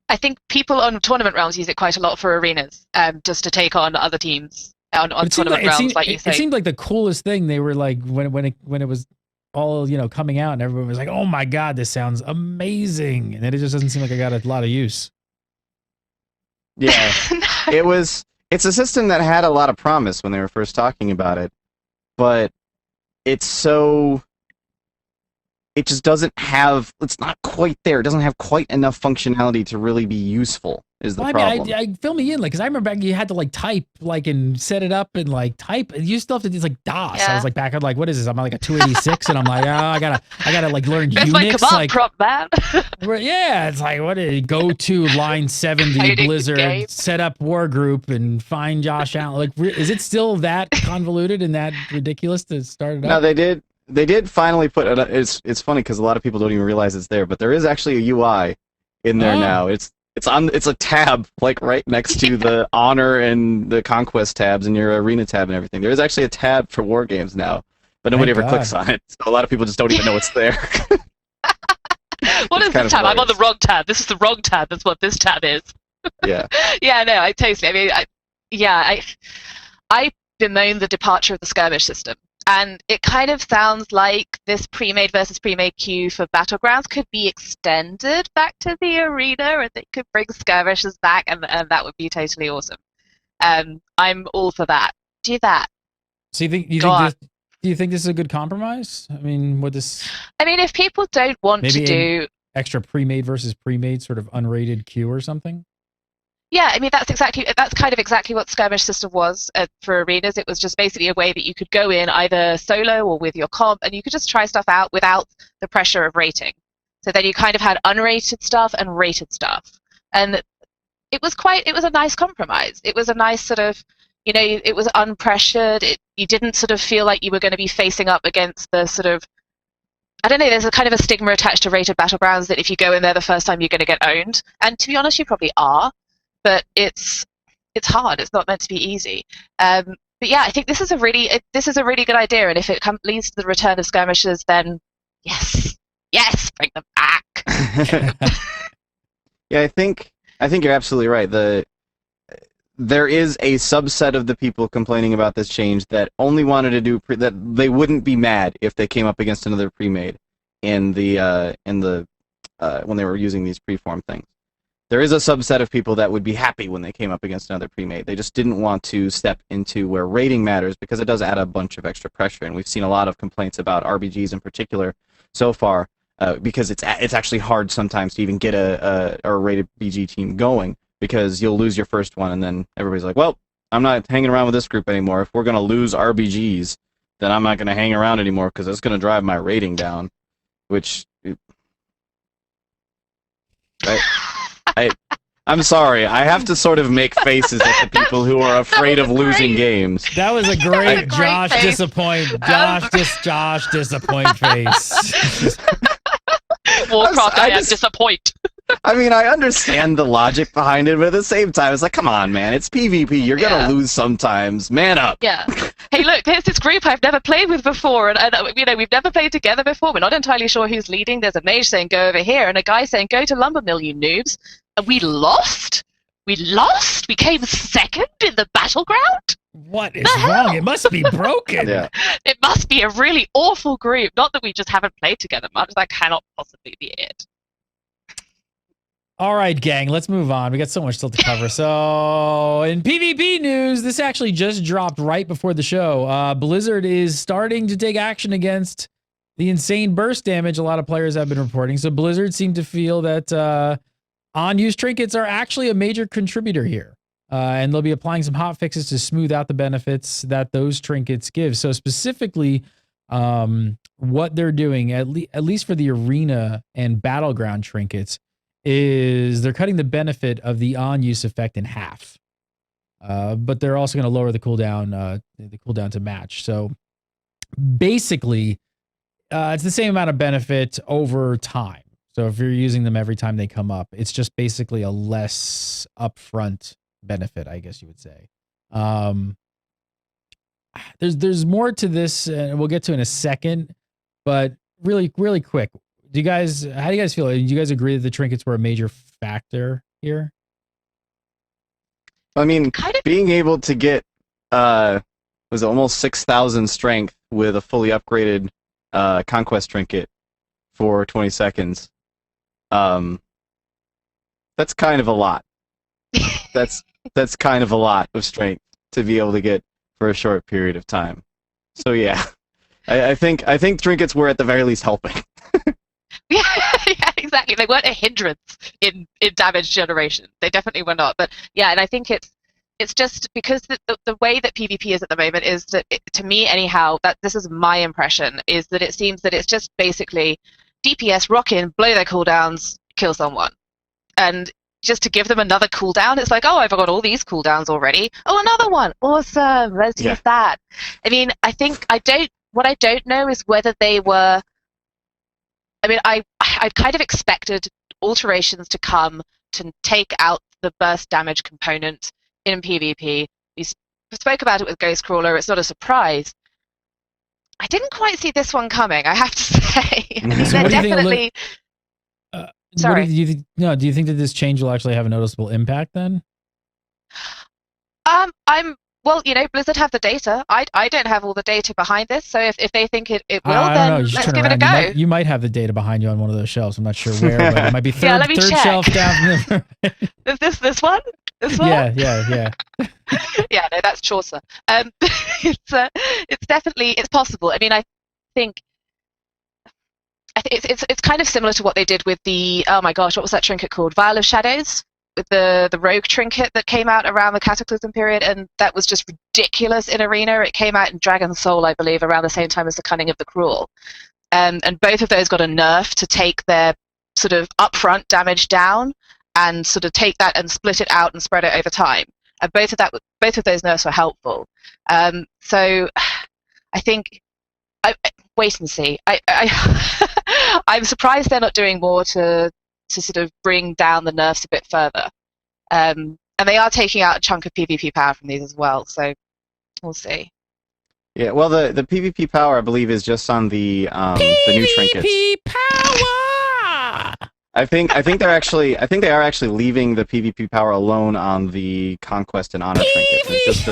I think people on tournament rounds use it quite a lot for arenas, just to take on other teams on tournament rounds, like you say. It seemed like the coolest thing. They were like, when it was all coming out, and everyone was like, "Oh my god, this sounds amazing!" And then it just doesn't seem like I got a lot of use. Yeah, It's a system that had a lot of promise when they were first talking about it, but it just doesn't have, it's not quite there. It doesn't have quite enough functionality to really be useful, is the problem. I fill me in, like, because I remember back you had to like type, like, and set it up and like type. You still have to do like DOS. Yeah. I was like, back on like, what is this? I'm on like a 286, and I'm like, oh, I gotta like learn That's Unix. my command Like, prompt, man. yeah, it's like, what is go to line 70 Hiding Blizzard, game. set up war group, and find Josh Allen. Like, is it still that convoluted and that ridiculous to start it up? No, they did finally put it. It's funny because a lot of people don't even realize it's there, but there is actually a UI in there now. It's a tab like right next to the honor and the conquest tabs and your arena tab and everything. There is actually a tab for war games now, but nobody ever clicks on it. So a lot of people just don't even know it's there. What is this tab? I'm on the wrong tab. This is the wrong tab. That's what this tab is. Yeah. Yeah, no, I totally. I mean, I bemoan the departure of the skirmish system. And it kind of sounds like this pre-made versus pre-made queue for battlegrounds could be extended back to the arena, and they could bring skirmishes back, and that would be totally awesome. I'm all for that. Do that. So do you think this is a good compromise? I mean, would this? I mean, if people don't want to do extra pre-made versus pre-made sort of unrated queue or something. Yeah, I mean, that's kind of exactly what skirmish system was for arenas. It was just basically a way that you could go in either solo or with your comp, and you could just try stuff out without the pressure of rating. So then you kind of had unrated stuff and rated stuff, and it was a nice compromise. It was a nice sort of, it was unpressured. You didn't sort of feel like you were going to be facing up against the sort of, I don't know, there's a kind of a stigma attached to rated battlegrounds that if you go in there the first time, you're going to get owned. And to be honest, you probably are. But it's hard. It's not meant to be easy. But yeah, I think this is a really good idea. And if it leads to the return of skirmishes, then yes, bring them back. Yeah, I think you're absolutely right. There is a subset of the people complaining about this change that only wanted to do that. They wouldn't be mad if they came up against another pre-made in the when they were using these preform things. There is a subset of people that would be happy when they came up against another pre-made. They just didn't want to step into where rating matters because it does add a bunch of extra pressure. And we've seen a lot of complaints about RBGs in particular so far because it's actually hard sometimes to even get a rated BG team going because you'll lose your first one and then everybody's like, well, I'm not hanging around with this group anymore. If we're going to lose RBGs, then I'm not going to hang around anymore because it's going to drive my rating down, which... I'm sorry. I have to sort of make faces at the people who are afraid of losing games. That was a great Josh disappoint. Josh disappoint face. Warcraft, I am disappoint. I mean, I understand the logic behind it, but at the same time, it's like, come on, man, it's PvP. You're gonna lose sometimes. Man up. Yeah. Hey, look, there's this group I've never played with before, and we've never played together before. We're not entirely sure who's leading. There's a mage saying go over here, and a guy saying go to Lumbermill, you noobs. And we lost. We lost. We came second in the battleground. What is wrong? It must be broken. Yeah. It must be a really awful group. Not that we just haven't played together much. That cannot possibly be it. All right, gang, let's move on. We got so much still to cover. So, in PvP news, this actually just dropped right before the show. Blizzard is starting to take action against the insane burst damage a lot of players have been reporting. So, Blizzard seemed to feel that on-use trinkets are actually a major contributor here. And they'll be applying some hot fixes to smooth out the benefits that those trinkets give. So, specifically, what they're doing, at least for the arena and battleground trinkets, is they're cutting the benefit of the on-use effect in half. But they're also going to lower the cooldown to match. So basically, it's the same amount of benefit over time. So if you're using them every time they come up, it's just basically a less upfront benefit, I guess you would say. There's more to this, and we'll get to in a second. But really quick. How do you guys feel? Do you guys agree that the trinkets were a major factor here? I mean, being able to get was almost 6,000 strength with a fully upgraded conquest trinket for 20 seconds. That's kind of a lot. That's kind of a lot of strength to be able to get for a short period of time. So yeah, I think trinkets were at the very least helping. Yeah, exactly. They weren't a hindrance in damage generation. They definitely were not. But yeah, and I think it's just because the way that PvP is at the moment is that, to me anyhow, that this is my impression, is that it seems that it's just basically DPS rock in, blow their cooldowns, kill someone. And just to give them another cooldown, it's like, oh, I've got all these cooldowns already. Oh, another one. Awesome. Let's use that. I mean, what I don't know is whether they were... I mean, I kind of expected alterations to come to take out the burst damage component in PvP. We spoke about it with Ghostcrawler. It's not a surprise. I didn't quite see this one coming, I have to say. So definitely... Sorry. Do you think that this change will actually have a noticeable impact then? Well, Blizzard have the data. I don't have all the data behind this, so if they think it will, then let's give it a go. You might have the data behind you on one of those shelves. I'm not sure where, but it might be third shelf down there. Is this one? This one? Yeah. Yeah, no, that's Chaucer. It's definitely possible. I mean, I think it's kind of similar to what they did with the, oh my gosh, what was that trinket called? Vial of Shadows? With the rogue trinket that came out around the Cataclysm period, and that was just ridiculous in Arena. It came out in Dragon's Soul, I believe, around the same time as the Cunning of the Cruel. And both of those got a nerf to take their sort of upfront damage down and sort of take that and split it out and spread it over time. And both of those nerfs were helpful. So I think wait and see. I'm surprised they're not doing more to sort of bring down the nerfs a bit further. And they are taking out a chunk of PvP power from these as well, so we'll see. Yeah, well, the PvP power, I believe, is just on the new trinkets. PvP power! I think they are actually leaving the PvP power alone on the Conquest and Honor trinkets.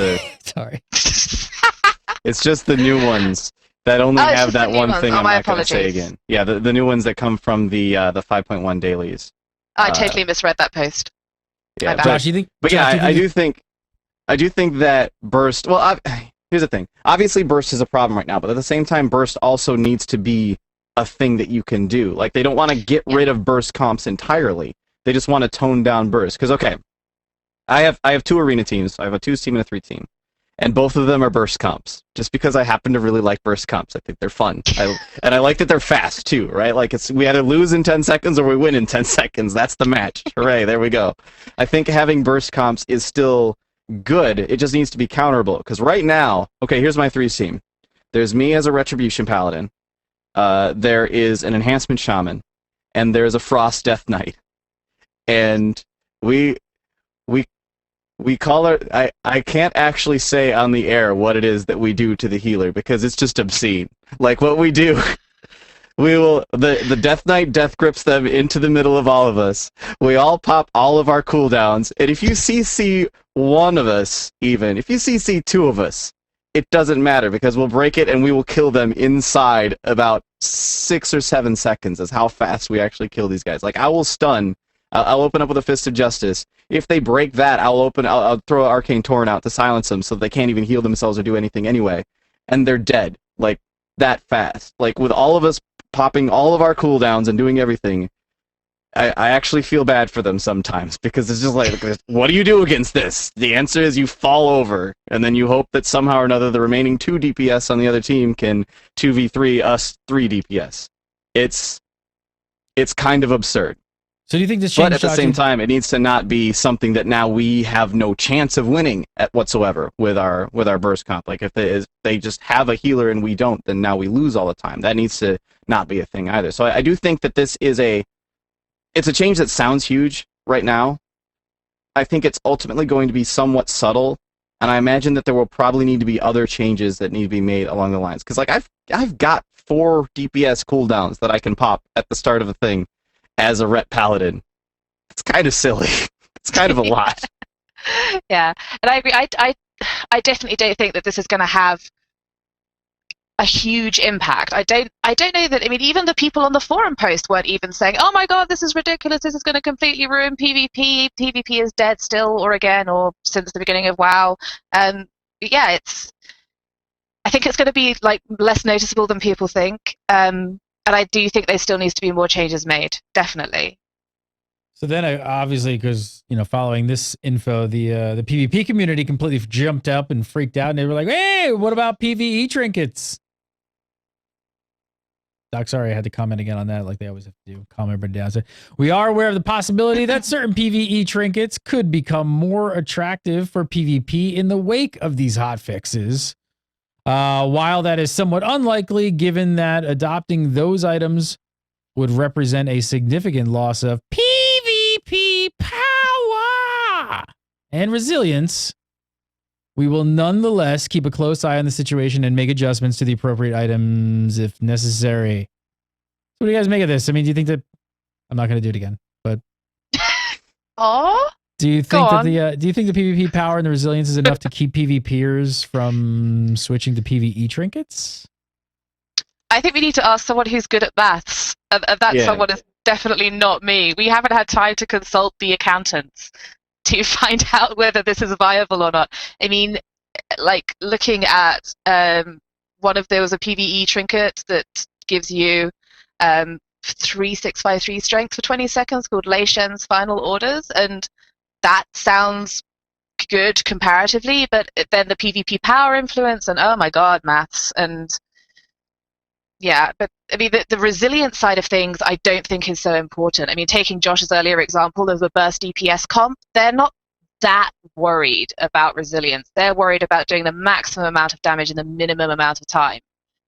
It's just the new ones that only have that one thing. I'm not going to say again. Yeah, the new ones that come from the 5.1 dailies. I totally misread that post. Yeah, Josh, you think? But yeah, I do think that burst. Well, here's the thing. Obviously, burst is a problem right now, but at the same time, burst also needs to be a thing that you can do. Like, they don't want to get rid of burst comps entirely. They just want to tone down burst. Because I have two arena teams. I have a 2s team and a 3 team. And both of them are burst comps, just because I happen to really like burst comps. I think they're fun. And I like that they're fast, too, right? Like, we either lose in 10 seconds or we win in 10 seconds. That's the match. Hooray, there we go. I think having burst comps is still good. It just needs to be counterable. Because right now, okay, here's my 3 team. There's me as a Retribution Paladin. There is an Enhancement Shaman. and there's a Frost Death Knight, and we call it. I can't actually say on the air what it is that we do to the healer because it's just obscene. Like what we do. We will the Death Knight death grips them into the middle of all of us. We all pop all of our cooldowns, and if you CC one of us, even if you CC two of us, it doesn't matter because we'll break it and we will kill them inside about 6 or 7 seconds. Is how fast we actually kill these guys. Like I will stun. I'll open up with a Fist of Justice. If they break that, I'll throw an Arcane Torrent out to silence them so they can't even heal themselves or do anything anyway, and they're dead. Like that fast. Like with all of us popping all of our cooldowns and doing everything, I actually feel bad for them sometimes because it's just like, what do you do against this? The answer is you fall over, and then you hope that somehow or another the remaining 2 DPS on the other team can 2v3 us 3 DPS. It's kind of absurd. So do you think this change? But at the same time, it needs to not be something that now we have no chance of winning at whatsoever with our burst comp. Like if they just have a healer and we don't, then now we lose all the time. That needs to not be a thing either. So I do think that this is it's a change that sounds huge right now. I think it's ultimately going to be somewhat subtle, and I imagine that there will probably need to be other changes that need to be made along the lines. Because like I've got 4 DPS cooldowns that I can pop at the start of a thing as a Ret Paladin. It's kind of silly. It's kind of a lot. Yeah, and I agree. I definitely don't think that this is going to have a huge impact. I don't know that. I mean, even the people on the forum post weren't even saying, "Oh my God, this is ridiculous. This is going to completely ruin PvP. PvP is dead still, or again, or since the beginning of WoW." Yeah, I think it's going to be like less noticeable than people think. And I do think there still needs to be more changes made, definitely. So then, obviously, because following this info, the PvP community completely jumped up and freaked out, and they were like, "Hey, what about PvE trinkets?" Doc, sorry, I had to comment again on that, like they always have to do. Calm everybody down. So, we are aware of the possibility that certain PvE trinkets could become more attractive for PvP in the wake of these hotfixes. While that is somewhat unlikely, given that adopting those items would represent a significant loss of PvP power and resilience, we will nonetheless keep a close eye on the situation and make adjustments to the appropriate items if necessary. So what do you guys make of this? I mean, do you think that... I'm not going to do it again, but... Oh? Do you think that do you think the PvP power and the resilience is enough to keep PvPers from switching to PvE trinkets? I think we need to ask someone who's good at maths, and that someone is definitely not me. We haven't had time to consult the accountants to find out whether this is viable or not. I mean, like looking at there was a PvE trinket that gives you 3653 strength for 20 seconds called Lei Shen's Final Orders, and that sounds good comparatively, but then the PvP power influence and oh my God, maths. And yeah, but I mean, the resilience side of things I don't think is so important. I mean, taking Josh's earlier example of the burst DPS comp, they're not that worried about resilience. They're worried about doing the maximum amount of damage in the minimum amount of time.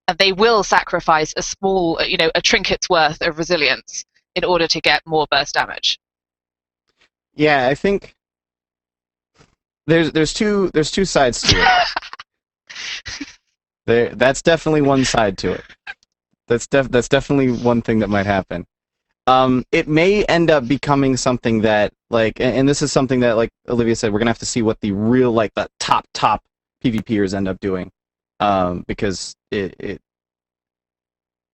And they will sacrifice a small, a trinket's worth of resilience in order to get more burst damage. Yeah, I think there's two sides to it. That's definitely one side to it. That's definitely one thing that might happen. It may end up becoming something that and this is something that, like Olivia said, we're gonna have to see what the real the top PvPers end up doing, because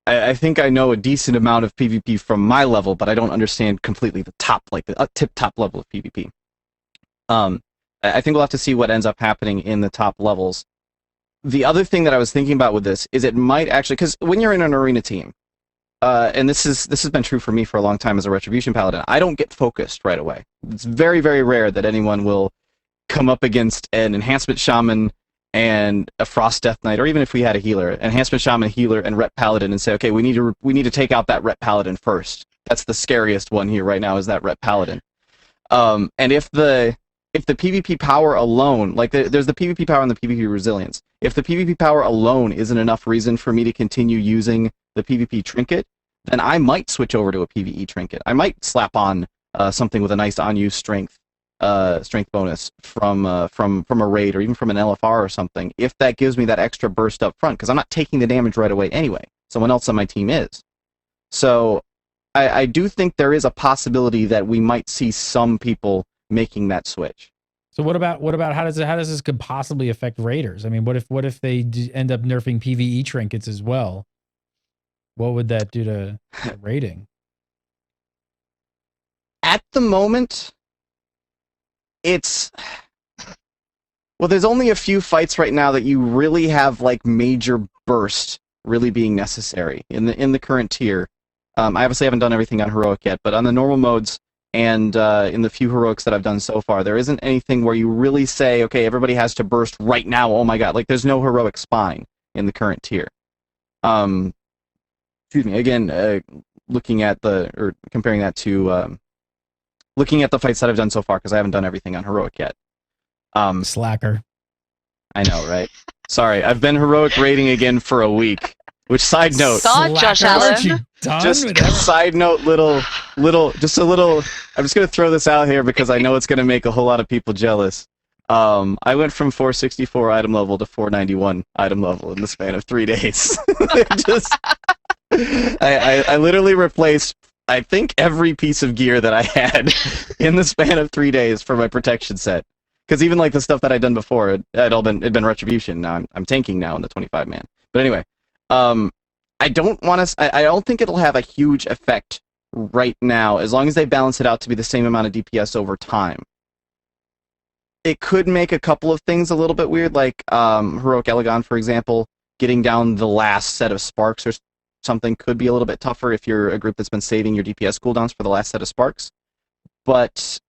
I think I know a decent amount of PvP from my level, but I don't understand completely the top, the tip-top level of PvP. I think we'll have to see what ends up happening in the top levels. The other thing that I was thinking about with this is it might actually, because when you're in an arena team, and this has been true for me for a long time as a Retribution Paladin, I don't get focused right away. It's very, very rare that anyone will come up against an Enhancement Shaman and a Frost Death Knight, or even if we had a healer, Enhancement Shaman, healer, and Ret Paladin, and say, okay, we need to take out that Ret Paladin first. That's the scariest one here right now, is that Ret Paladin. And if the PvP power alone, there's the PvP power and the PvP resilience. If the PvP power alone isn't enough reason for me to continue using the PvP trinket, then I might switch over to a PvE trinket. I might slap on something with a nice on-use strength bonus from a raid or even from an LFR or something, if that gives me that extra burst up front, because I'm not taking the damage right away anyway. Someone else on my team is. So I do think there is a possibility that we might see some people making that switch. So what about how does this could possibly affect raiders? I mean, what if they end up nerfing PvE trinkets as well? What would that do to raiding? At the moment, it's there's only a few fights right now that you really have like major burst really being necessary in the current tier. I obviously haven't done everything on heroic yet, but on the normal modes and in the few heroics that I've done so far, there isn't anything where you really say, okay, everybody has to burst right now. Oh my god! Like there's no heroic spine in the current tier. Excuse me. Again, looking at comparing that to looking at the fights that I've done so far, because I haven't done everything on heroic yet. Slacker. I know, right? Sorry, I've been heroic raiding again for a week. Which, side note, God, Josh Allen. Just side note, just a little. I'm just gonna throw this out here because I know it's gonna make a whole lot of people jealous. I went from 464 item level to 491 item level in the span of 3 days. I literally replaced, I think, every piece of gear that I had in the span of 3 days for my protection set. Because even like the stuff that I'd done before, it'd been retribution. Now I'm tanking now in the 25 man. But anyway, I don't think it'll have a huge effect right now, as long as they balance it out to be the same amount of DPS over time. It could make a couple of things a little bit weird, like Heroic Elegon, for example, getting down the last set of sparks or something could be a little bit tougher if you're a group that's been saving your DPS cooldowns for the last set of sparks. But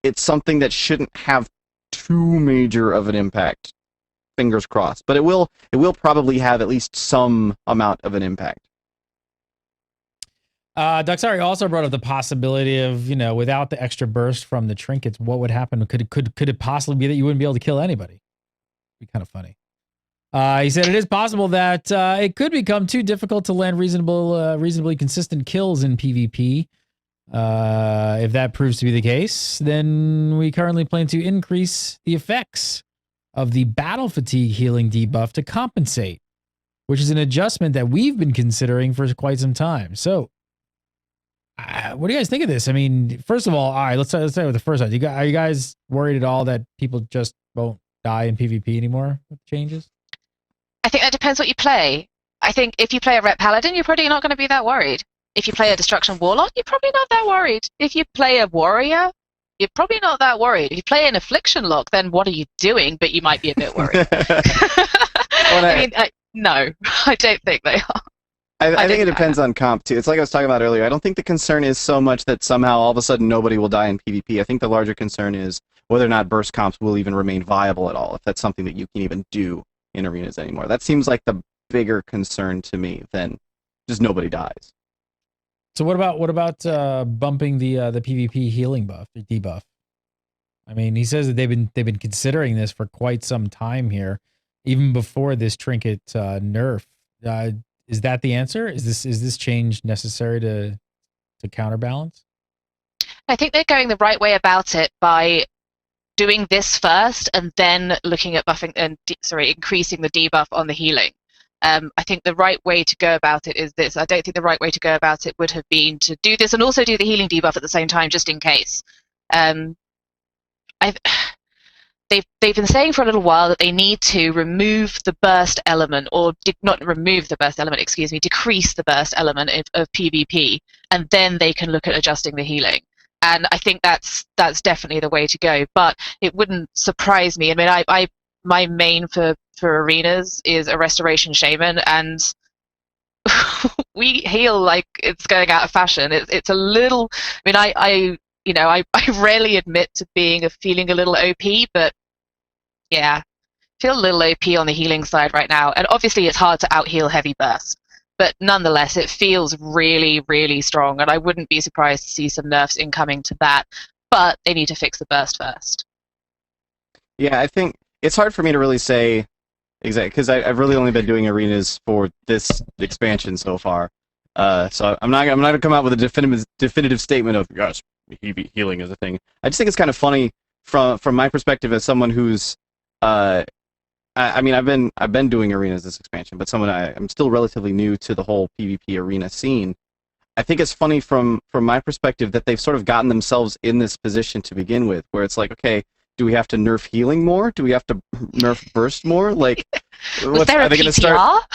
it's something that shouldn't have too major of an impact. Fingers crossed. But it will probably have at least some amount of an impact. Duxari also brought up the possibility of, without the extra burst from the trinkets, what would happen? Could it possibly be that you wouldn't be able to kill anybody? It'd be kind of funny. He said it is possible that it could become too difficult to land reasonably consistent kills in PvP. If that proves to be the case, then we currently plan to increase the effects of the battle fatigue healing debuff to compensate, which is an adjustment that we've been considering for quite some time. So, what do you guys think of this? I mean, first of all right, let's start with the first side. Are you guys worried at all that people just won't die in PvP anymore with changes? I think that depends what you play. I think if you play a Rep Paladin, you're probably not going to be that worried. If you play a Destruction Warlock, you're probably not that worried. If you play a Warrior, you're probably not that worried. If you play an Affliction Lock, then what are you doing? But you might be a bit worried. No, I don't think they are. I think it depends on comp, too. It's like I was talking about earlier. I don't think the concern is so much that somehow all of a sudden nobody will die in PvP. I think the larger concern is whether or not burst comps will even remain viable at all, if that's something that you can even do in arenas anymore. That seems like the bigger concern to me than just nobody dies. So what about bumping the PvP healing debuff? I mean, he says that they've been considering this for quite some time here, even before this trinket nerf. Is that the answer? Is this change necessary to counterbalance? I think they're going the right way about it by doing this first and then looking at buffing and increasing the debuff on the healing. I think the right way to go about it is this. I don't think the right way to go about it would have been to do this and also do the healing debuff at the same time, just in case. They've been saying for a little while that they need to remove the burst element, or not remove the burst element, excuse me, decrease the burst element of PvP, and then they can look at adjusting the healing. And I think that's definitely the way to go. But it wouldn't surprise me. I mean, my main for arenas is a restoration shaman, and we heal like it's going out of fashion. It's a little. I mean, I rarely admit to feeling a little OP, but yeah, feel a little OP on the healing side right now. And obviously, it's hard to out heal heavy burst, but nonetheless, it feels really, really strong. And I wouldn't be surprised to see some nerfs incoming to that. But they need to fix the burst first. Yeah, I think it's hard for me to really say exactly, because I've really only been doing arenas for this expansion so far. So I'm not gonna come out with a definitive statement of yes, healing is a thing. I just think it's kind of funny from my perspective as someone who's I mean, I've been doing arenas this expansion, but I'm still relatively new to the whole PvP arena scene. I think it's funny from my perspective that they've sort of gotten themselves in this position to begin with, where it's like, okay, do we have to nerf healing more? Do we have to nerf burst more? Like, are they going to start?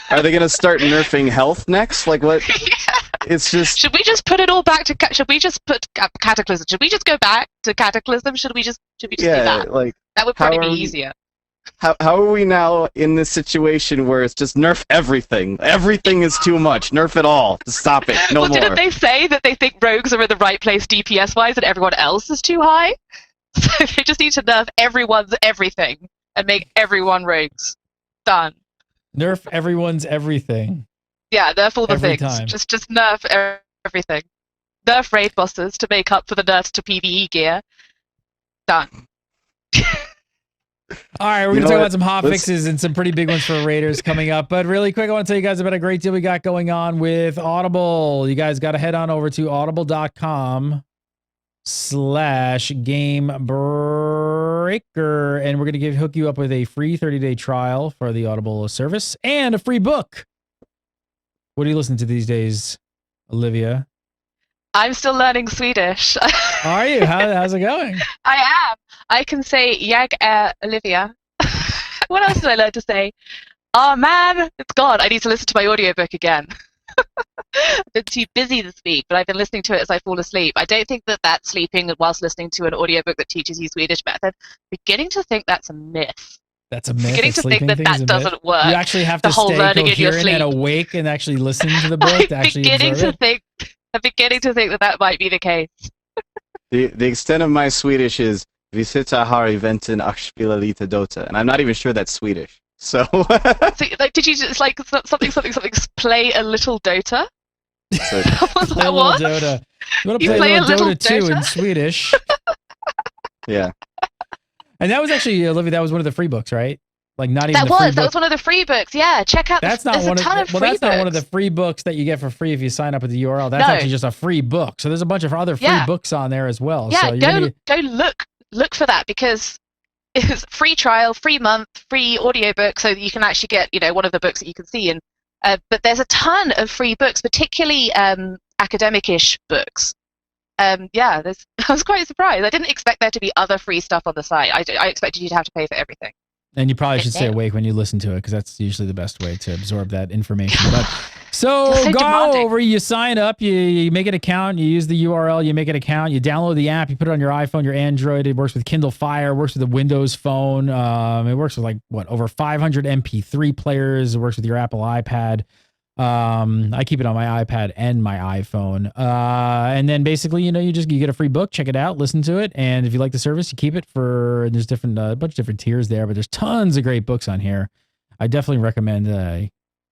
Are they going to start nerfing health next? Like, what? Yeah. It's just. Should we just put it all back to? Should we just put Cataclysm? Should we just go back to Cataclysm? Should we just do that? Like that would probably be easier. How are we now in this situation where it's just nerf everything? Everything is too much. Nerf it all. Just stop it. No more. Didn't they say that they think rogues are in the right place DPS-wise and everyone else is too high? So they just need to nerf everyone's everything and make everyone rogues. Done. Nerf everyone's everything. Yeah, nerf all the Every things. time. Just nerf everything. Nerf raid bosses to make up for the nerfs to PvE gear. Done. All right, we're going to talk about some hot fixes and some pretty big ones for Raiders coming up. But really quick, I want to tell you guys about a great deal we got going on with Audible. You guys got to head on over to audible.com/gamebreaker. And we're going to hook you up with a free 30-day trial for the Audible service and a free book. What do you listen to these days, Olivia? I'm still learning Swedish. Are you? How's it going? I am. I can say Jag Olivia. What else did I learn to say? Oh man, it's gone. I need to listen to my audiobook again. I've been too busy this week, but I've been listening to it as I fall asleep. I don't think that sleeping whilst listening to an audiobook that teaches you Swedish method, beginning to think that's a myth. That's a myth. Beginning to think that doesn't work. You actually have to stay coherent and awake and actually listen to the book to actually absorb it. I'm beginning to think that might be the case. The extent of my Swedish is Vi sitter här I väntan och spelar lite Dota, and I'm not even sure that's Swedish. So, like, did you just like something play a little Dota? Play a little Dota. You want to play a little Dota 2 in Swedish? Yeah. And that was actually, Olivia, that was one of the free books, right? Like not even that was one of the free books. Yeah, check out. That's not one of not one of the free books that you get for free if you sign up with the URL. That's actually just a free book. So there's a bunch of other free books on there as well. Yeah, so go look for that because it's free trial, free month, free audiobook, so that you can actually get one of the books that you can see. And but there's a ton of free books, particularly academic-ish books. I was quite surprised. I didn't expect there to be other free stuff on the site. I expected you to have to pay for everything. And you probably should stay awake when you listen to it because that's usually the best way to absorb that information. But so go over, you sign up, you make an account, you use the URL, you make an account, you download the app, you put it on your iPhone, your Android. It works with Kindle Fire, works with the Windows Phone. It works with over 500 MP3 players. It works with your Apple iPad. I keep it on my iPad and my iPhone. And then basically, you get a free book, check it out, listen to it. And if you like the service, you keep it for, there's a bunch of different tiers there, but there's tons of great books on here. I definitely recommend, you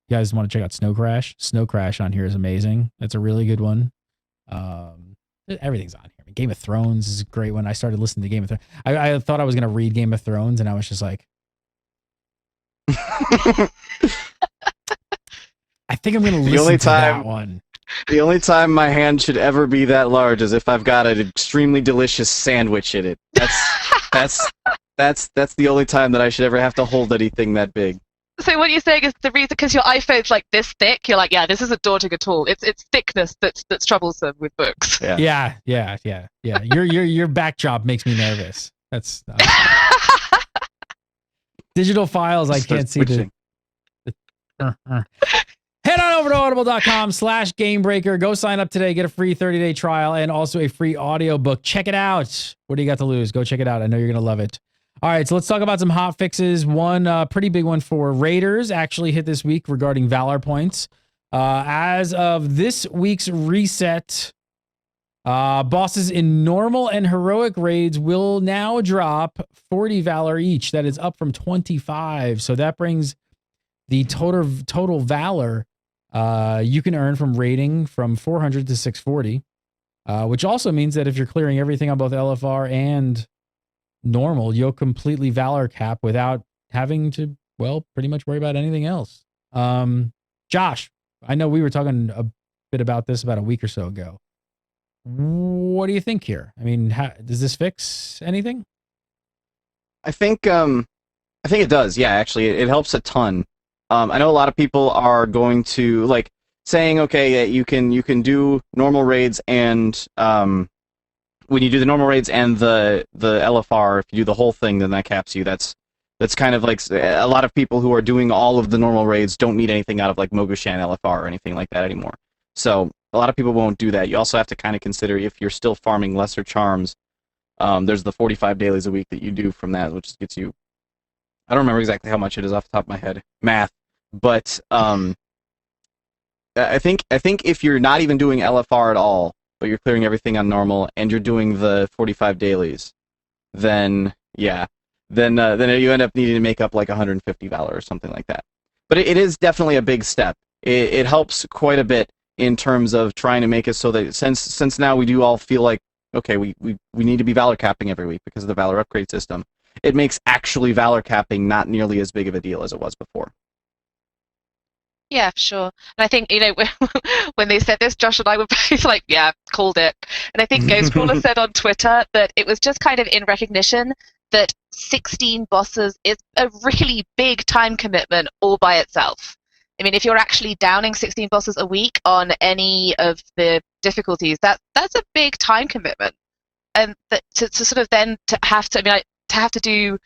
guys want to check out Snow Crash. Snow Crash on here is amazing. That's a really good one. Everything's on here. Game of Thrones is a great one. I started listening to Game of Thrones. I thought I was going to read Game of Thrones and I was just like, I think I'm going to listen to that one. The only time my hand should ever be that large is if I've got an extremely delicious sandwich in it. That's the only time that I should ever have to hold anything that big. So what you're saying is the reason because your iPhone's like this thick, you're like, yeah, this isn't daunting at all. It's thickness that's troublesome with books. Yeah. Your backdrop makes me nervous. That's digital files. I can't see the. Head on over to audible.com/gamebreaker. Go sign up today. Get a free 30-day trial and also a free audiobook. Check it out. What do you got to lose? Go check it out. I know you're going to love it. All right, so let's talk about some hot fixes. One pretty big one for Raiders actually hit this week regarding Valor points. As of this week's reset, bosses in normal and heroic raids will now drop 40 Valor each. That is up from 25. So that brings the total Valor you can earn from raiding from 400 to 640, which also means that if you're clearing everything on both LFR and normal, you'll completely Valor cap without having to, pretty much worry about anything else. Josh, I know we were talking bit about this about a week or so ago. What do you think here? I mean, does this fix anything? I think it does. Yeah, actually, it helps a ton. I know a lot of people are going to like saying, okay, you can do normal raids, and when you do the normal raids and the LFR, if you do the whole thing, then that caps you. That's kind of like a lot of people who are doing all of the normal raids don't need anything out of like Mogushan LFR or anything like that anymore. So a lot of people won't do that. You also have to kind of consider if you're still farming lesser charms. There's the 45 dailies a week that you do from that, which gets you, I don't remember exactly how much it is off the top of my head, math, but I think if you're not even doing LFR at all, but you're clearing everything on normal and you're doing the 45 dailies, then yeah, then you end up needing to make up like 150 Valor or something like that. But it is definitely a big step. It helps quite a bit in terms of trying to make it so that since now we do all feel like, okay, we need to be Valor capping every week because of the Valor upgrade system, it makes actually Valor capping not nearly as big of a deal as it was before. Yeah, for sure. And I think, when they said this, Josh and I were both like, yeah, called it. And I think Ghostcrawler said on Twitter that it was just kind of in recognition that 16 bosses is a really big time commitment all by itself. I mean, if you're actually downing 16 bosses a week on any of the difficulties, that's a big time commitment. And to sort of then to have to do,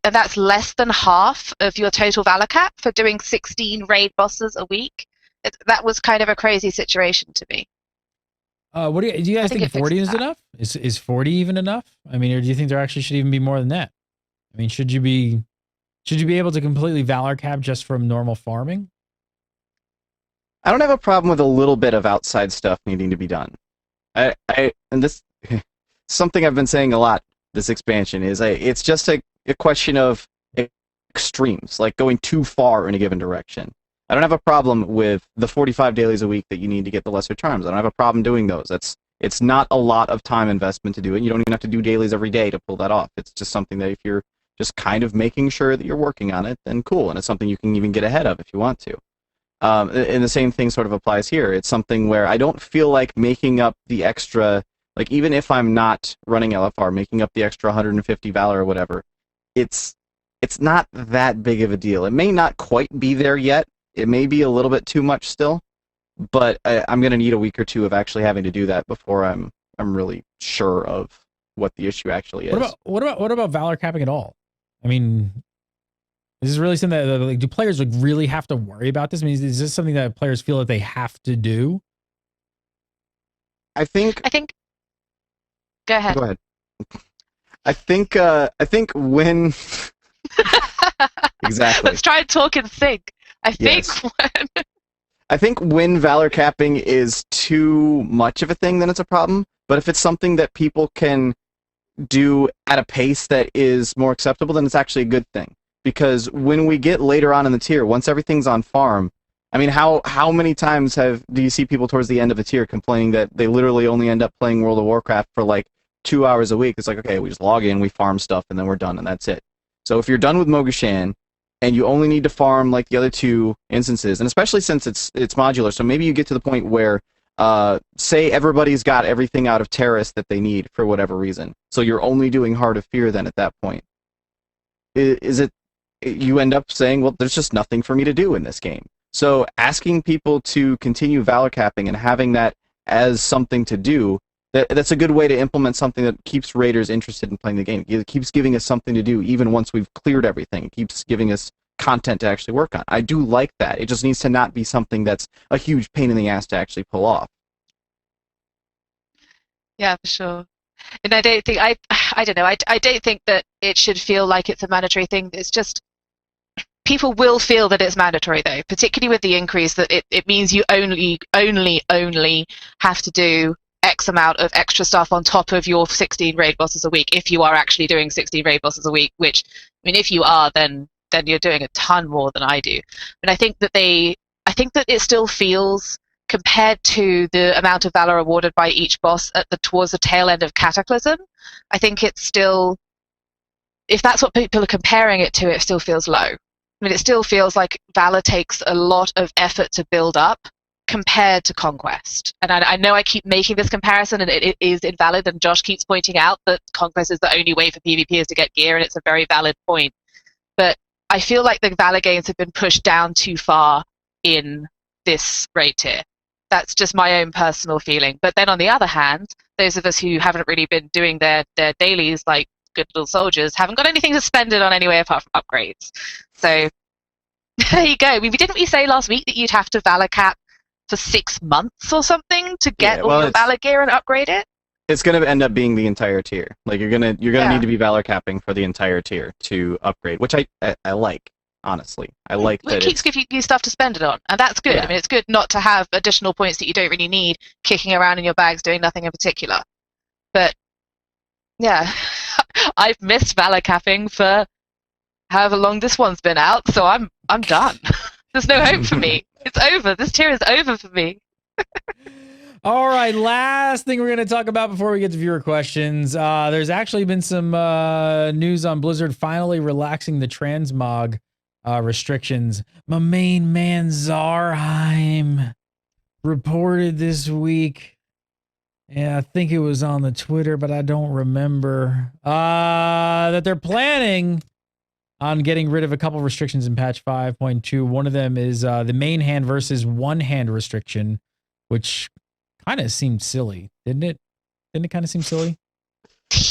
and that's less than half of your total Valor cap for doing 16 raid bosses a week. That was kind of a crazy situation to me. What do you guys think 40 is enough? Is 40 even enough? I mean, or do you think there actually should even be more than that? I mean, should you be able to completely Valor cap just from normal farming? I don't have a problem with a little bit of outside stuff needing to be done. And this something I've been saying a lot. This expansion is it's just a question of extremes, like going too far in a given direction. I don't have a problem with the 45 dailies a week that you need to get the lesser charms. I don't have a problem doing those. It's not a lot of time investment to do it. You don't even have to do dailies every day to pull that off. It's just something that if you're just kind of making sure that you're working on it, then cool. And it's something you can even get ahead of if you want to. And the same thing sort of applies here. It's something where I don't feel like making up the extra, like even if I'm not running LFR, making up the extra 150 Valor or whatever, it's not that big of a deal. It may not quite be there yet. It may be a little bit too much still, but I'm going to need a week or two of actually having to do that before I'm really sure of what the issue actually is. What about Valor capping at all? I mean, is this really something that like, do players like really have to worry about this? I mean, is this something that players feel that they have to do? I think. Go ahead. Go ahead. I think when exactly. Let's try and talk in sync. I think when Valor capping is too much of a thing, then it's a problem. But if it's something that people can do at a pace that is more acceptable, then it's actually a good thing. Because when we get later on in the tier, once everything's on farm, I mean, how many times do you see people towards the end of the tier complaining that they literally only end up playing World of Warcraft for like 2 hours a week? It's like, okay, we just log in, we farm stuff, and then we're done, and that's it. So if you're done with Mogushan, and you only need to farm like the other two instances, and especially since it's modular, so maybe you get to the point where, say everybody's got everything out of Terrace that they need for whatever reason, so you're only doing Heart of Fear then at that point. You end up saying, well, there's just nothing for me to do in this game. So asking people to continue Valor capping and having that as something to do, that's a good way to implement something that keeps raiders interested in playing the game. It keeps giving us something to do even once we've cleared everything. It keeps giving us content to actually work on. I do like that. It just needs to not be something that's a huge pain in the ass to actually pull off. Yeah, for sure. And I don't think I don't know. I don't think that it should feel like it's a mandatory thing. It's just people will feel that it's mandatory though, particularly with the increase that it means you only have to do X amount of extra stuff on top of your 16 raid bosses a week if you are actually doing 16 raid bosses a week, which, I mean, if you are, then you're doing a ton more than I do. And I think that it still feels, compared to the amount of Valor awarded by each boss towards the tail end of Cataclysm, I think it's still, if that's what people are comparing it to, it still feels low. I mean, it still feels like Valor takes a lot of effort to build up compared to Conquest. And I know I keep making this comparison, and it is invalid, and Josh keeps pointing out that Conquest is the only way for PvP is to get gear, and it's a very valid point. But I feel like the Valor games have been pushed down too far in this raid tier. That's just my own personal feeling. But then on the other hand, those of us who haven't really been doing their dailies like good little soldiers haven't got anything to spend it on anyway apart from upgrades. So there you go. Didn't we say last week that you'd have to Valor cap for 6 months or something to get all your Valor gear and upgrade it? It's going to end up being the entire tier. Like you're gonna need to be Valor capping for the entire tier to upgrade, which I like. Honestly, I like that it keeps giving you stuff to spend it on, and that's good. Yeah. I mean, it's good not to have additional points that you don't really need kicking around in your bags doing nothing in particular. But yeah, I've missed Valor capping for however long this one's been out, so I'm done. There's no hope for me. It's over. This tier is over for me. All right, last thing we're going to talk about before we get to viewer questions. There's actually been some news on Blizzard finally relaxing the transmog restrictions. My main man Zarheim reported this week. Yeah, I think it was on the Twitter, but I don't remember. That they're planning on getting rid of a couple restrictions in patch 5.2. One of them is the main hand versus one hand restriction, which kind of seemed silly, didn't it? Didn't it kind of seem silly?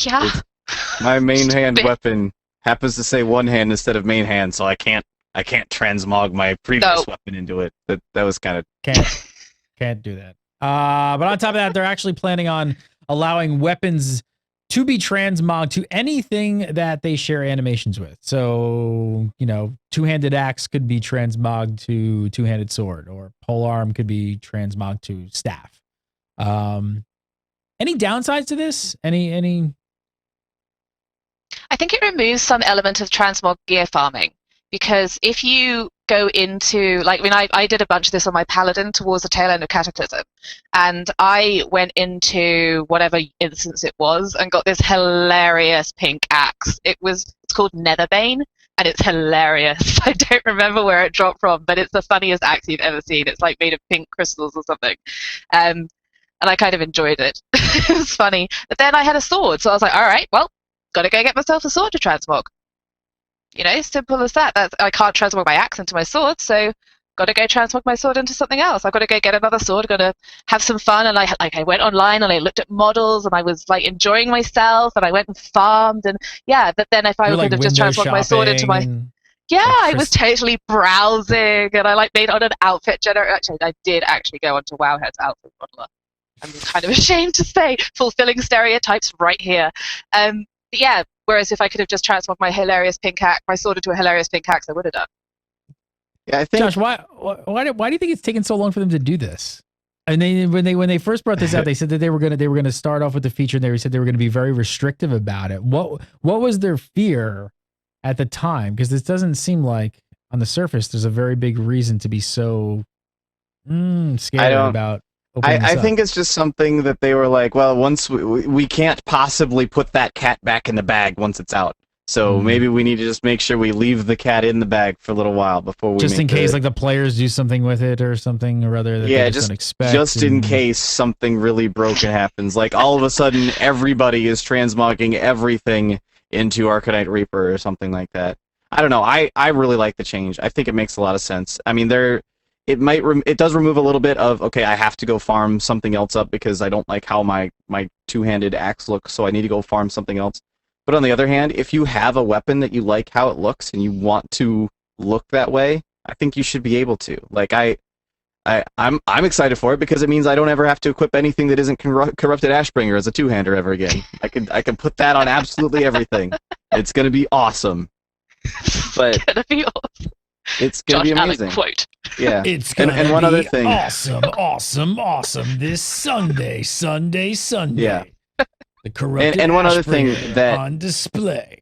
Yeah. My main hand weapon happens to say one hand instead of main hand, so I can't transmog my previous weapon into it. That was kind of can't do that. But on top of that, they're actually planning on allowing weapons to be transmogged to anything that they share animations with. So, two-handed axe could be transmogged to two-handed sword, or polearm could be transmogged to staff. Any downsides to this? Any? I think it removes some element of transmog gear farming, because if you go into, I did a bunch of this on my paladin towards the tail end of Cataclysm, and I went into whatever instance it was and got this hilarious pink axe. It's called Netherbane, and it's hilarious. I don't remember where it dropped from, but it's the funniest axe you've ever seen. It's like made of pink crystals or something. And I kind of enjoyed it. It was funny. But then I had a sword, so I was like, all right, well, gotta go get myself a sword to transmog. Simple as that. I can't transmog my axe into my sword, so gotta go transmog my sword into something else. I've got to go get another sword, gotta have some fun, and I went online and I looked at models and I was like enjoying myself, and I went and farmed, and yeah, but then if I could have just transmogged my sword into my I was totally browsing, and I made on an outfit generator. Actually, I did actually go onto Wowhead's outfit modeler. I'm kind of ashamed to say, fulfilling stereotypes right here. Yeah, whereas if I could have just transformed my sword into a hilarious pink axe, I would have done. Yeah, I think. Josh, why do you think it's taken so long for them to do this? And when they first brought this out, they said that they were gonna start off with the feature, and they said they were gonna be very restrictive about it. What was their fear at the time? Because this doesn't seem like on the surface there's a very big reason to be so scared about. I think it's just something that they were like, well, once we can't possibly put that cat back in the bag once it's out. So maybe we need to just make sure we leave the cat in the bag for a little while before we just in case the players do something with it or something or other that they just don't expect. Just in case something really broken happens. Like all of a sudden everybody is transmogging everything into Arcanite Reaper or something like that. I don't know. I really like the change. I think it makes a lot of sense. I mean, it does remove a little bit of, okay, I have to go farm something else up because I don't like how my two-handed axe looks, so I need to go farm something else. But on the other hand, if you have a weapon that you like how it looks and you want to look that way, I think you should be able to. Like I'm excited for it because it means I don't ever have to equip anything that isn't corrupted Ashbringer as a two-hander ever again. I can put that on absolutely everything. It's gonna be awesome. But it's gonna be awesome. It's gonna be amazing. Allen quote. Yeah. It's gonna and one be other thing. awesome this Sunday. Yeah. The corrupted and one other thing that on display.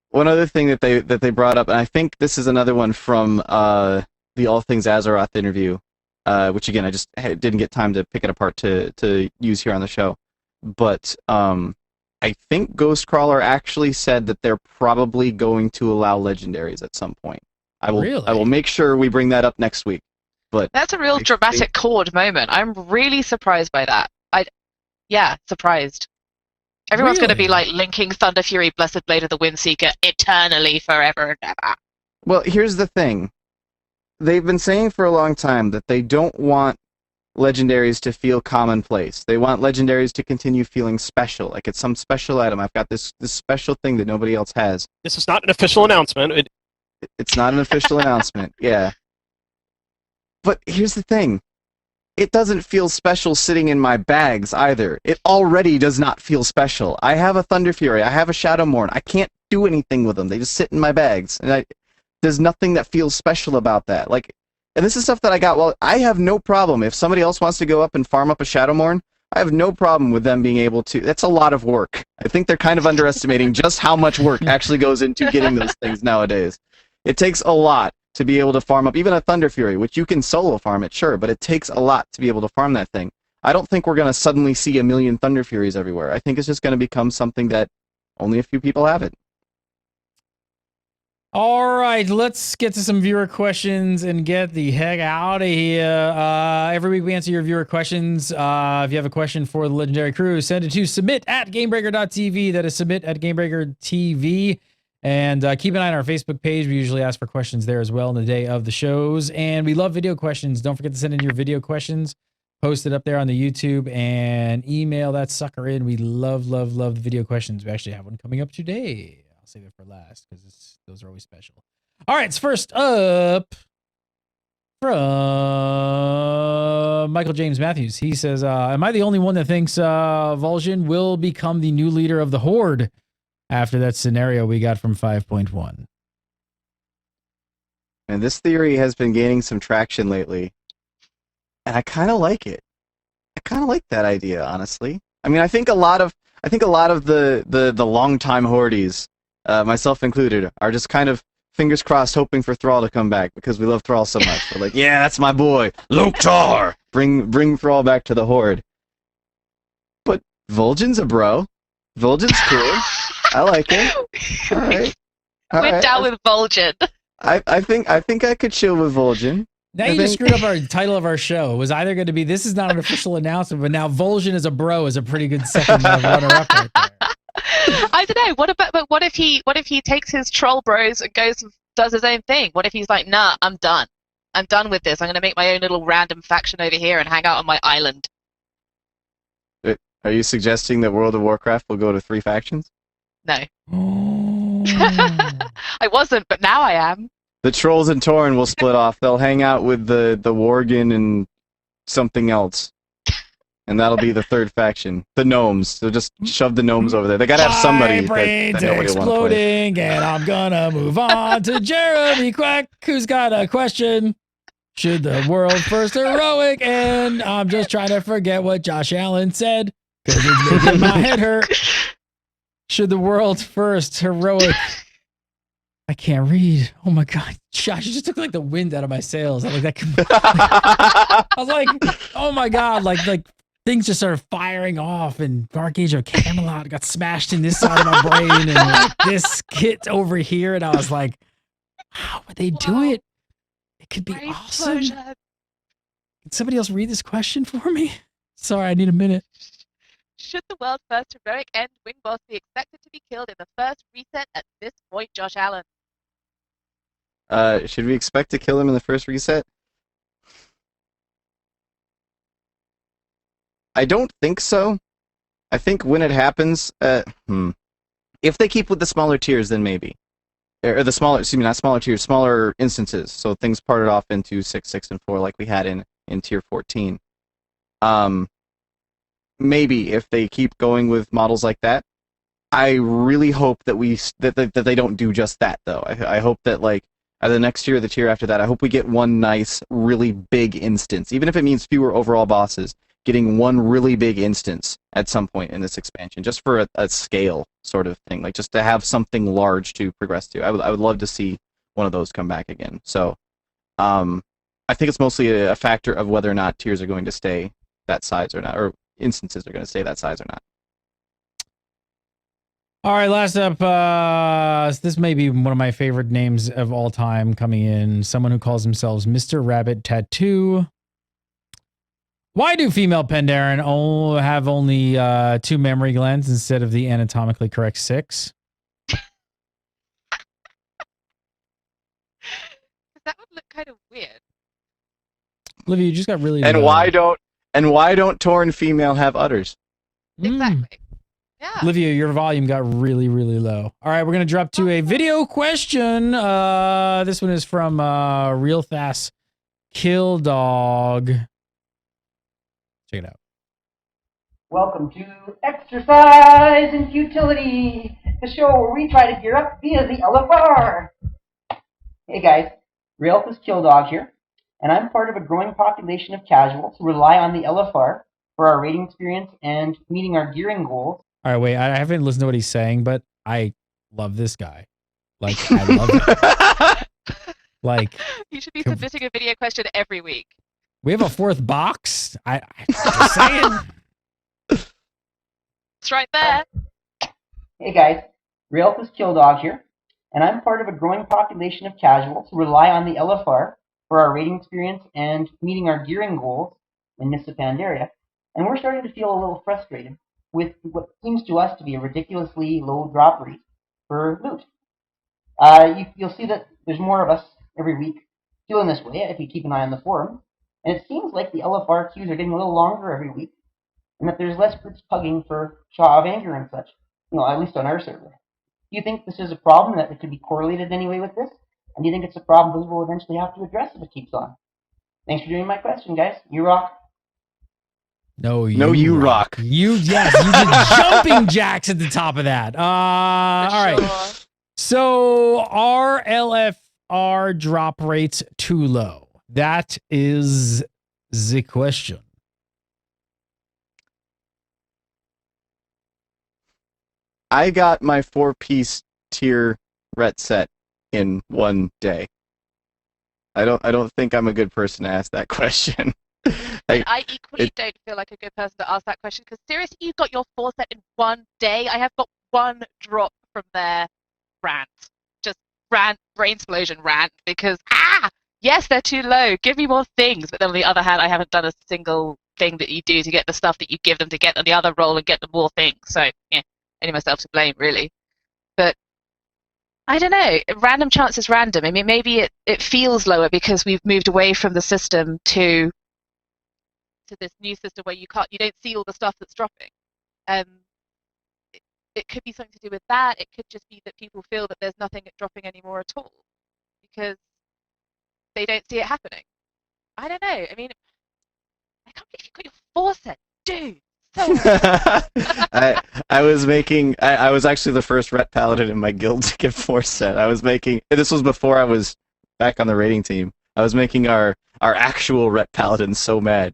One other thing that they brought up, and I think this is another one from the All Things Azeroth interview, which again I just didn't get time to pick it apart to use here on the show, but I think Ghostcrawler actually said that they're probably going to allow legendaries at some point. I will make sure we bring that up next week. But That's a real dramatic chord moment. I'm really surprised by that. Yeah, surprised. Everyone's going to be Really? like linking Thunder Fury, Blessed Blade of the Windseeker eternally, forever and ever. well, here's the thing. They've been saying for a long time that they don't want legendaries to feel commonplace. They want legendaries to continue feeling special, like it's some special item. I've got this special thing that nobody else has. This is not an official announcement. It's not an official announcement, yeah. But here's the thing. It doesn't feel special sitting in my bags either. It already does not feel special. I have a Thunder Fury. I have a Shadowmourne. I can't do anything with them. They just sit in my bags. And there's nothing that feels special about that. Like, and this is stuff that I got. Well, I have no problem. If somebody else wants to go up and farm up a Shadowmourne, I have no problem with them being able to. That's a lot of work. I think they're kind of underestimating just how much work actually goes into getting those things nowadays. It takes a lot to be able to farm up even a Thunder Fury, which you can solo farm it, sure, but it takes a lot to be able to farm that thing. I don't think we're going to suddenly see a million Thunder Furies everywhere. I think it's just going to become something that only a few people have it. All right, let's get to some viewer questions and get the heck out of here. Every week we answer your viewer questions. If you have a question for the Legendary Crew, send it to submit@gamebreaker.tv. That is submit@gamebreaker.tv. And keep an eye on our Facebook page. We usually ask for questions there as well on the day of the shows. And we love video questions. Don't forget to send in your video questions. Post it up there on the YouTube and email that sucker in. We love, love, love the video questions. We actually have one coming up today. I'll save it for last because those are always special. All right, so first up from Michael James Matthews. He says, am I the only one that thinks Vol'jin will become the new leader of the Horde after that scenario we got from 5.1? And this theory has been gaining some traction lately. And I kind of like it. I kind of like that idea, honestly. I mean, I think a lot of the longtime Hordes, myself included, are just kind of fingers crossed hoping for Thrall to come back because we love Thrall so much. We're like, yeah, that's my boy, Loktar. Bring Thrall back to the Horde. But Vol'jin's a bro. Vol'jin's cool. I like it. All right. We're down with Vol'jin. I think I could chill with Vol'jin. Now you just screwed up our title of our show. It was either going to be, this is not an official announcement, but now Vol'jin is a bro is a pretty good second runner-up right there. I don't know. What if he takes his troll bros and goes and does his own thing? What if he's like, nah, I'm done. I'm done with this. I'm going to make my own little random faction over here and hang out on my island. Are you suggesting that World of Warcraft will go to 3 factions? No. Oh. I wasn't, but now I am. The Trolls and Tauren will split off. They'll hang out with the Worgen and something else. And that'll be the 3rd faction. The Gnomes. They'll just shove the Gnomes over there. They gotta have somebody My brain's that nobody will want to play. exploding, and I'm gonna move on to Jeremy Quack, who's got a question. Should the world first heroic end? I'm just trying to forget what Josh Allen said, because it's making my head hurt. Should the world first heroic... I can't read. Oh my god, Josh, you just took like the wind out of my sails. I was like, oh my god, like things just started firing off, and Dark Age of Camelot got smashed in this side of my brain, and like, this hit over here, and I was like, how would they do it? It could be awesome. Can somebody else read this question for me? Sorry, I need a minute. Should the world's first heroic end wing boss be expected to be killed in the first reset at this point, Josh Allen? Should we expect to kill him in the first reset? I don't think so. I think when it happens, if they keep with the smaller tiers, then maybe. Or the smaller, excuse me, not smaller tiers, smaller instances. So things parted off into 6, 6, and 4 like we had in tier 14. Maybe if they keep going with models like that. I really hope that that they don't do just that, though. I hope that, like, either the next tier or the tier after that, I hope we get one nice, really big instance. Even if it means fewer overall bosses, getting one really big instance at some point in this expansion, just for a scale sort of thing, like just to have something large to progress to. I would love to see one of those come back again. So I think it's mostly a factor of whether or not tiers are going to stay that size or not, or instances are going to stay that size or not. All right, last up. This may be one of my favorite names of all time coming in. Someone who calls themselves Mr. Rabbit Tattoo. Why do female Pandaren have only 2 memory glands instead of the anatomically correct 6? That would look kind of weird. Olivia, you just got really And low. why don't Tauren female have udders? Exactly. Yeah. Olivia, your volume got really, really low. All right, we're going to drop to a video question. This one is from Real Fast Kill Dog. Check it out. Welcome to Exercise and Futility, the show where we try to gear up via the LFR. Hey guys, Real Fast Kill Dog here, and I'm part of a growing population of casuals who rely on the LFR for our raiding experience and meeting our gearing goals. All right, wait, I haven't listened to what he's saying, but I love this guy. Like, I love it. Like, you should be submitting a video question every week. We have a 4th box. I'm just saying. It's right there. Hey guys, Real Fast Kill Dog here, and I'm part of a growing population of casuals who rely on the LFR for our raiding experience and meeting our gearing goals in Mists of Pandaria, and we're starting to feel a little frustrated with what seems to us to be a ridiculously low drop rate for loot. You'll see that there's more of us every week feeling this way if you keep an eye on the forum, and it seems like the LFR queues are getting a little longer every week, and that there's less groups pugging for Shaw of Anger and such, at least on our server. Do you think this is a problem, that it could be correlated anyway with this? And do you think it's a problem Blizzard will eventually have to address if it keeps on? Thanks for doing my question, guys. You rock. No, you rock. You did jumping jacks at the top of that. All right. So are LFR drop rates too low? That is the question. I got my 4-piece tier ret set in one day. I don't think I'm a good person to ask that question. I equally don't feel like a good person to ask that question, because seriously, you got your 4 set in one day. I have got 1 drop from their rant. Just brain explosion rant, because yes, they're too low. Give me more things. But then on the other hand, I haven't done a single thing that you do to get the stuff that you give them to get on the other roll and get them more things. So yeah, only myself to blame, really. But I don't know. Random chance is random. I mean, maybe it feels lower because we've moved away from the system to this new system where you don't see all the stuff that's dropping. It could be something to do with that. It could just be that people feel that there's nothing dropping anymore at all because they don't see it happening. I don't know. I mean, I can't believe you got your 4 set, dude. So I was actually the first ret paladin in my guild to get 4 set. This was before I was back on the raiding team. I was making our actual ret paladin so mad.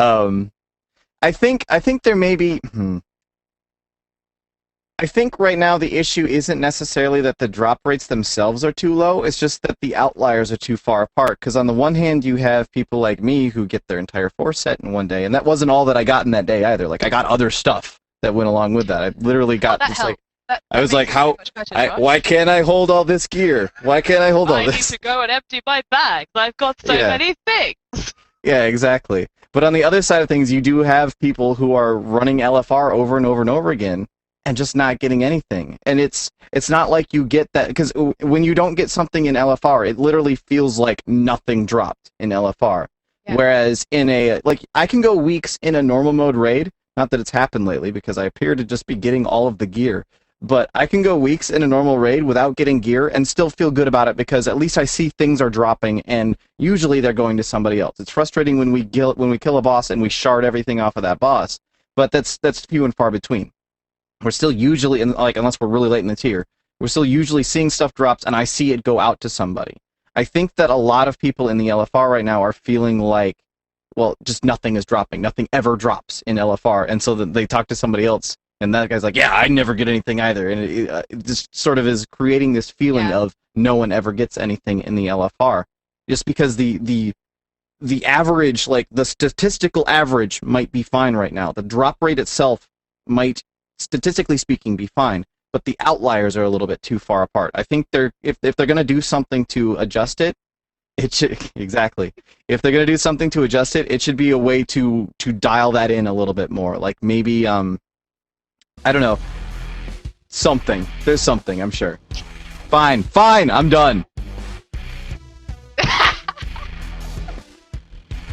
I think there may be. I think right now the issue isn't necessarily that the drop rates themselves are too low. It's just that the outliers are too far apart. Because on the one hand, you have people like me who get their entire 4 set in one day, and that wasn't all that I got in that day either. Like I got other stuff that went along with that. I literally got just like. I was like, why can't I hold all this gear? Why can't I hold all this? I need to go and empty my bags. I've got so many things. Yeah, exactly. But on the other side of things, you do have people who are running LFR over and over and over again and just not getting anything. And it's not like you get that, because when you don't get something in LFR, it literally feels like nothing dropped in LFR. Yeah. Whereas in I can go weeks in a normal mode raid, not that it's happened lately because I appear to just be getting all of the gear. But I can go weeks in a normal raid without getting gear and still feel good about it because at least I see things are dropping and usually they're going to somebody else. It's frustrating when we kill a boss and we shard everything off of that boss, but that's few and far between. We're still usually, unless we're really late in the tier, we're still usually seeing stuff drops and I see it go out to somebody. I think that a lot of people in the LFR right now are feeling like, well, just nothing is dropping. Nothing ever drops in LFR, and so that they talk to somebody else. And that guy's like, yeah, I never get anything either. And it just sort of is creating this feeling of no one ever gets anything in the LFR. Just because the average, like the statistical average might be fine right now. The drop rate itself might, statistically speaking, be fine. but the outliers are a little bit too far apart. I think if they're going to do something to adjust it, it should exactly. If they're going to do something to adjust it, it should be a way to dial that in a little bit more. Like maybe I don't know. Something. There's something, I'm sure. Fine, I'm done.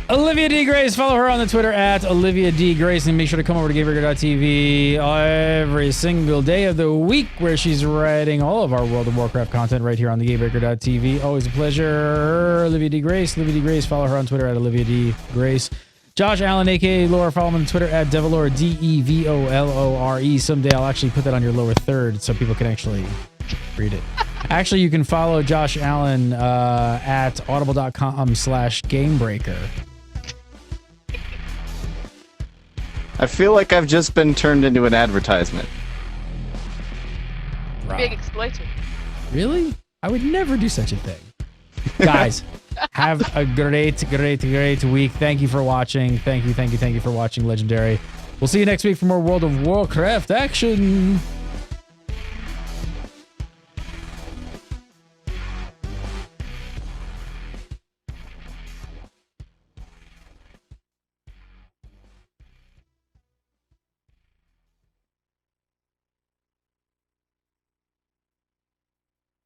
Olivia D. Grace, follow her on the Twitter at Olivia D. Grace, and make sure to come over to GameBreaker.tv every single day of the week where she's writing all of our World of Warcraft content right here on the GameBreaker.tv. Always a pleasure. Olivia D. Grace, follow her on Twitter at Olivia D. Grace. Josh Allen, aka Lore, follow him on Twitter at Devolore, Devolore. Someday I'll actually put that on your lower third so people can actually read it. Actually, you can follow Josh Allen at audible.com/gamebreaker. I feel like I've just been turned into an advertisement. Being exploited. Really? I would never do such a thing. Guys, have a great week. Thank you for watching. Thank you for watching Legendary. We'll see you next week for more World of Warcraft action.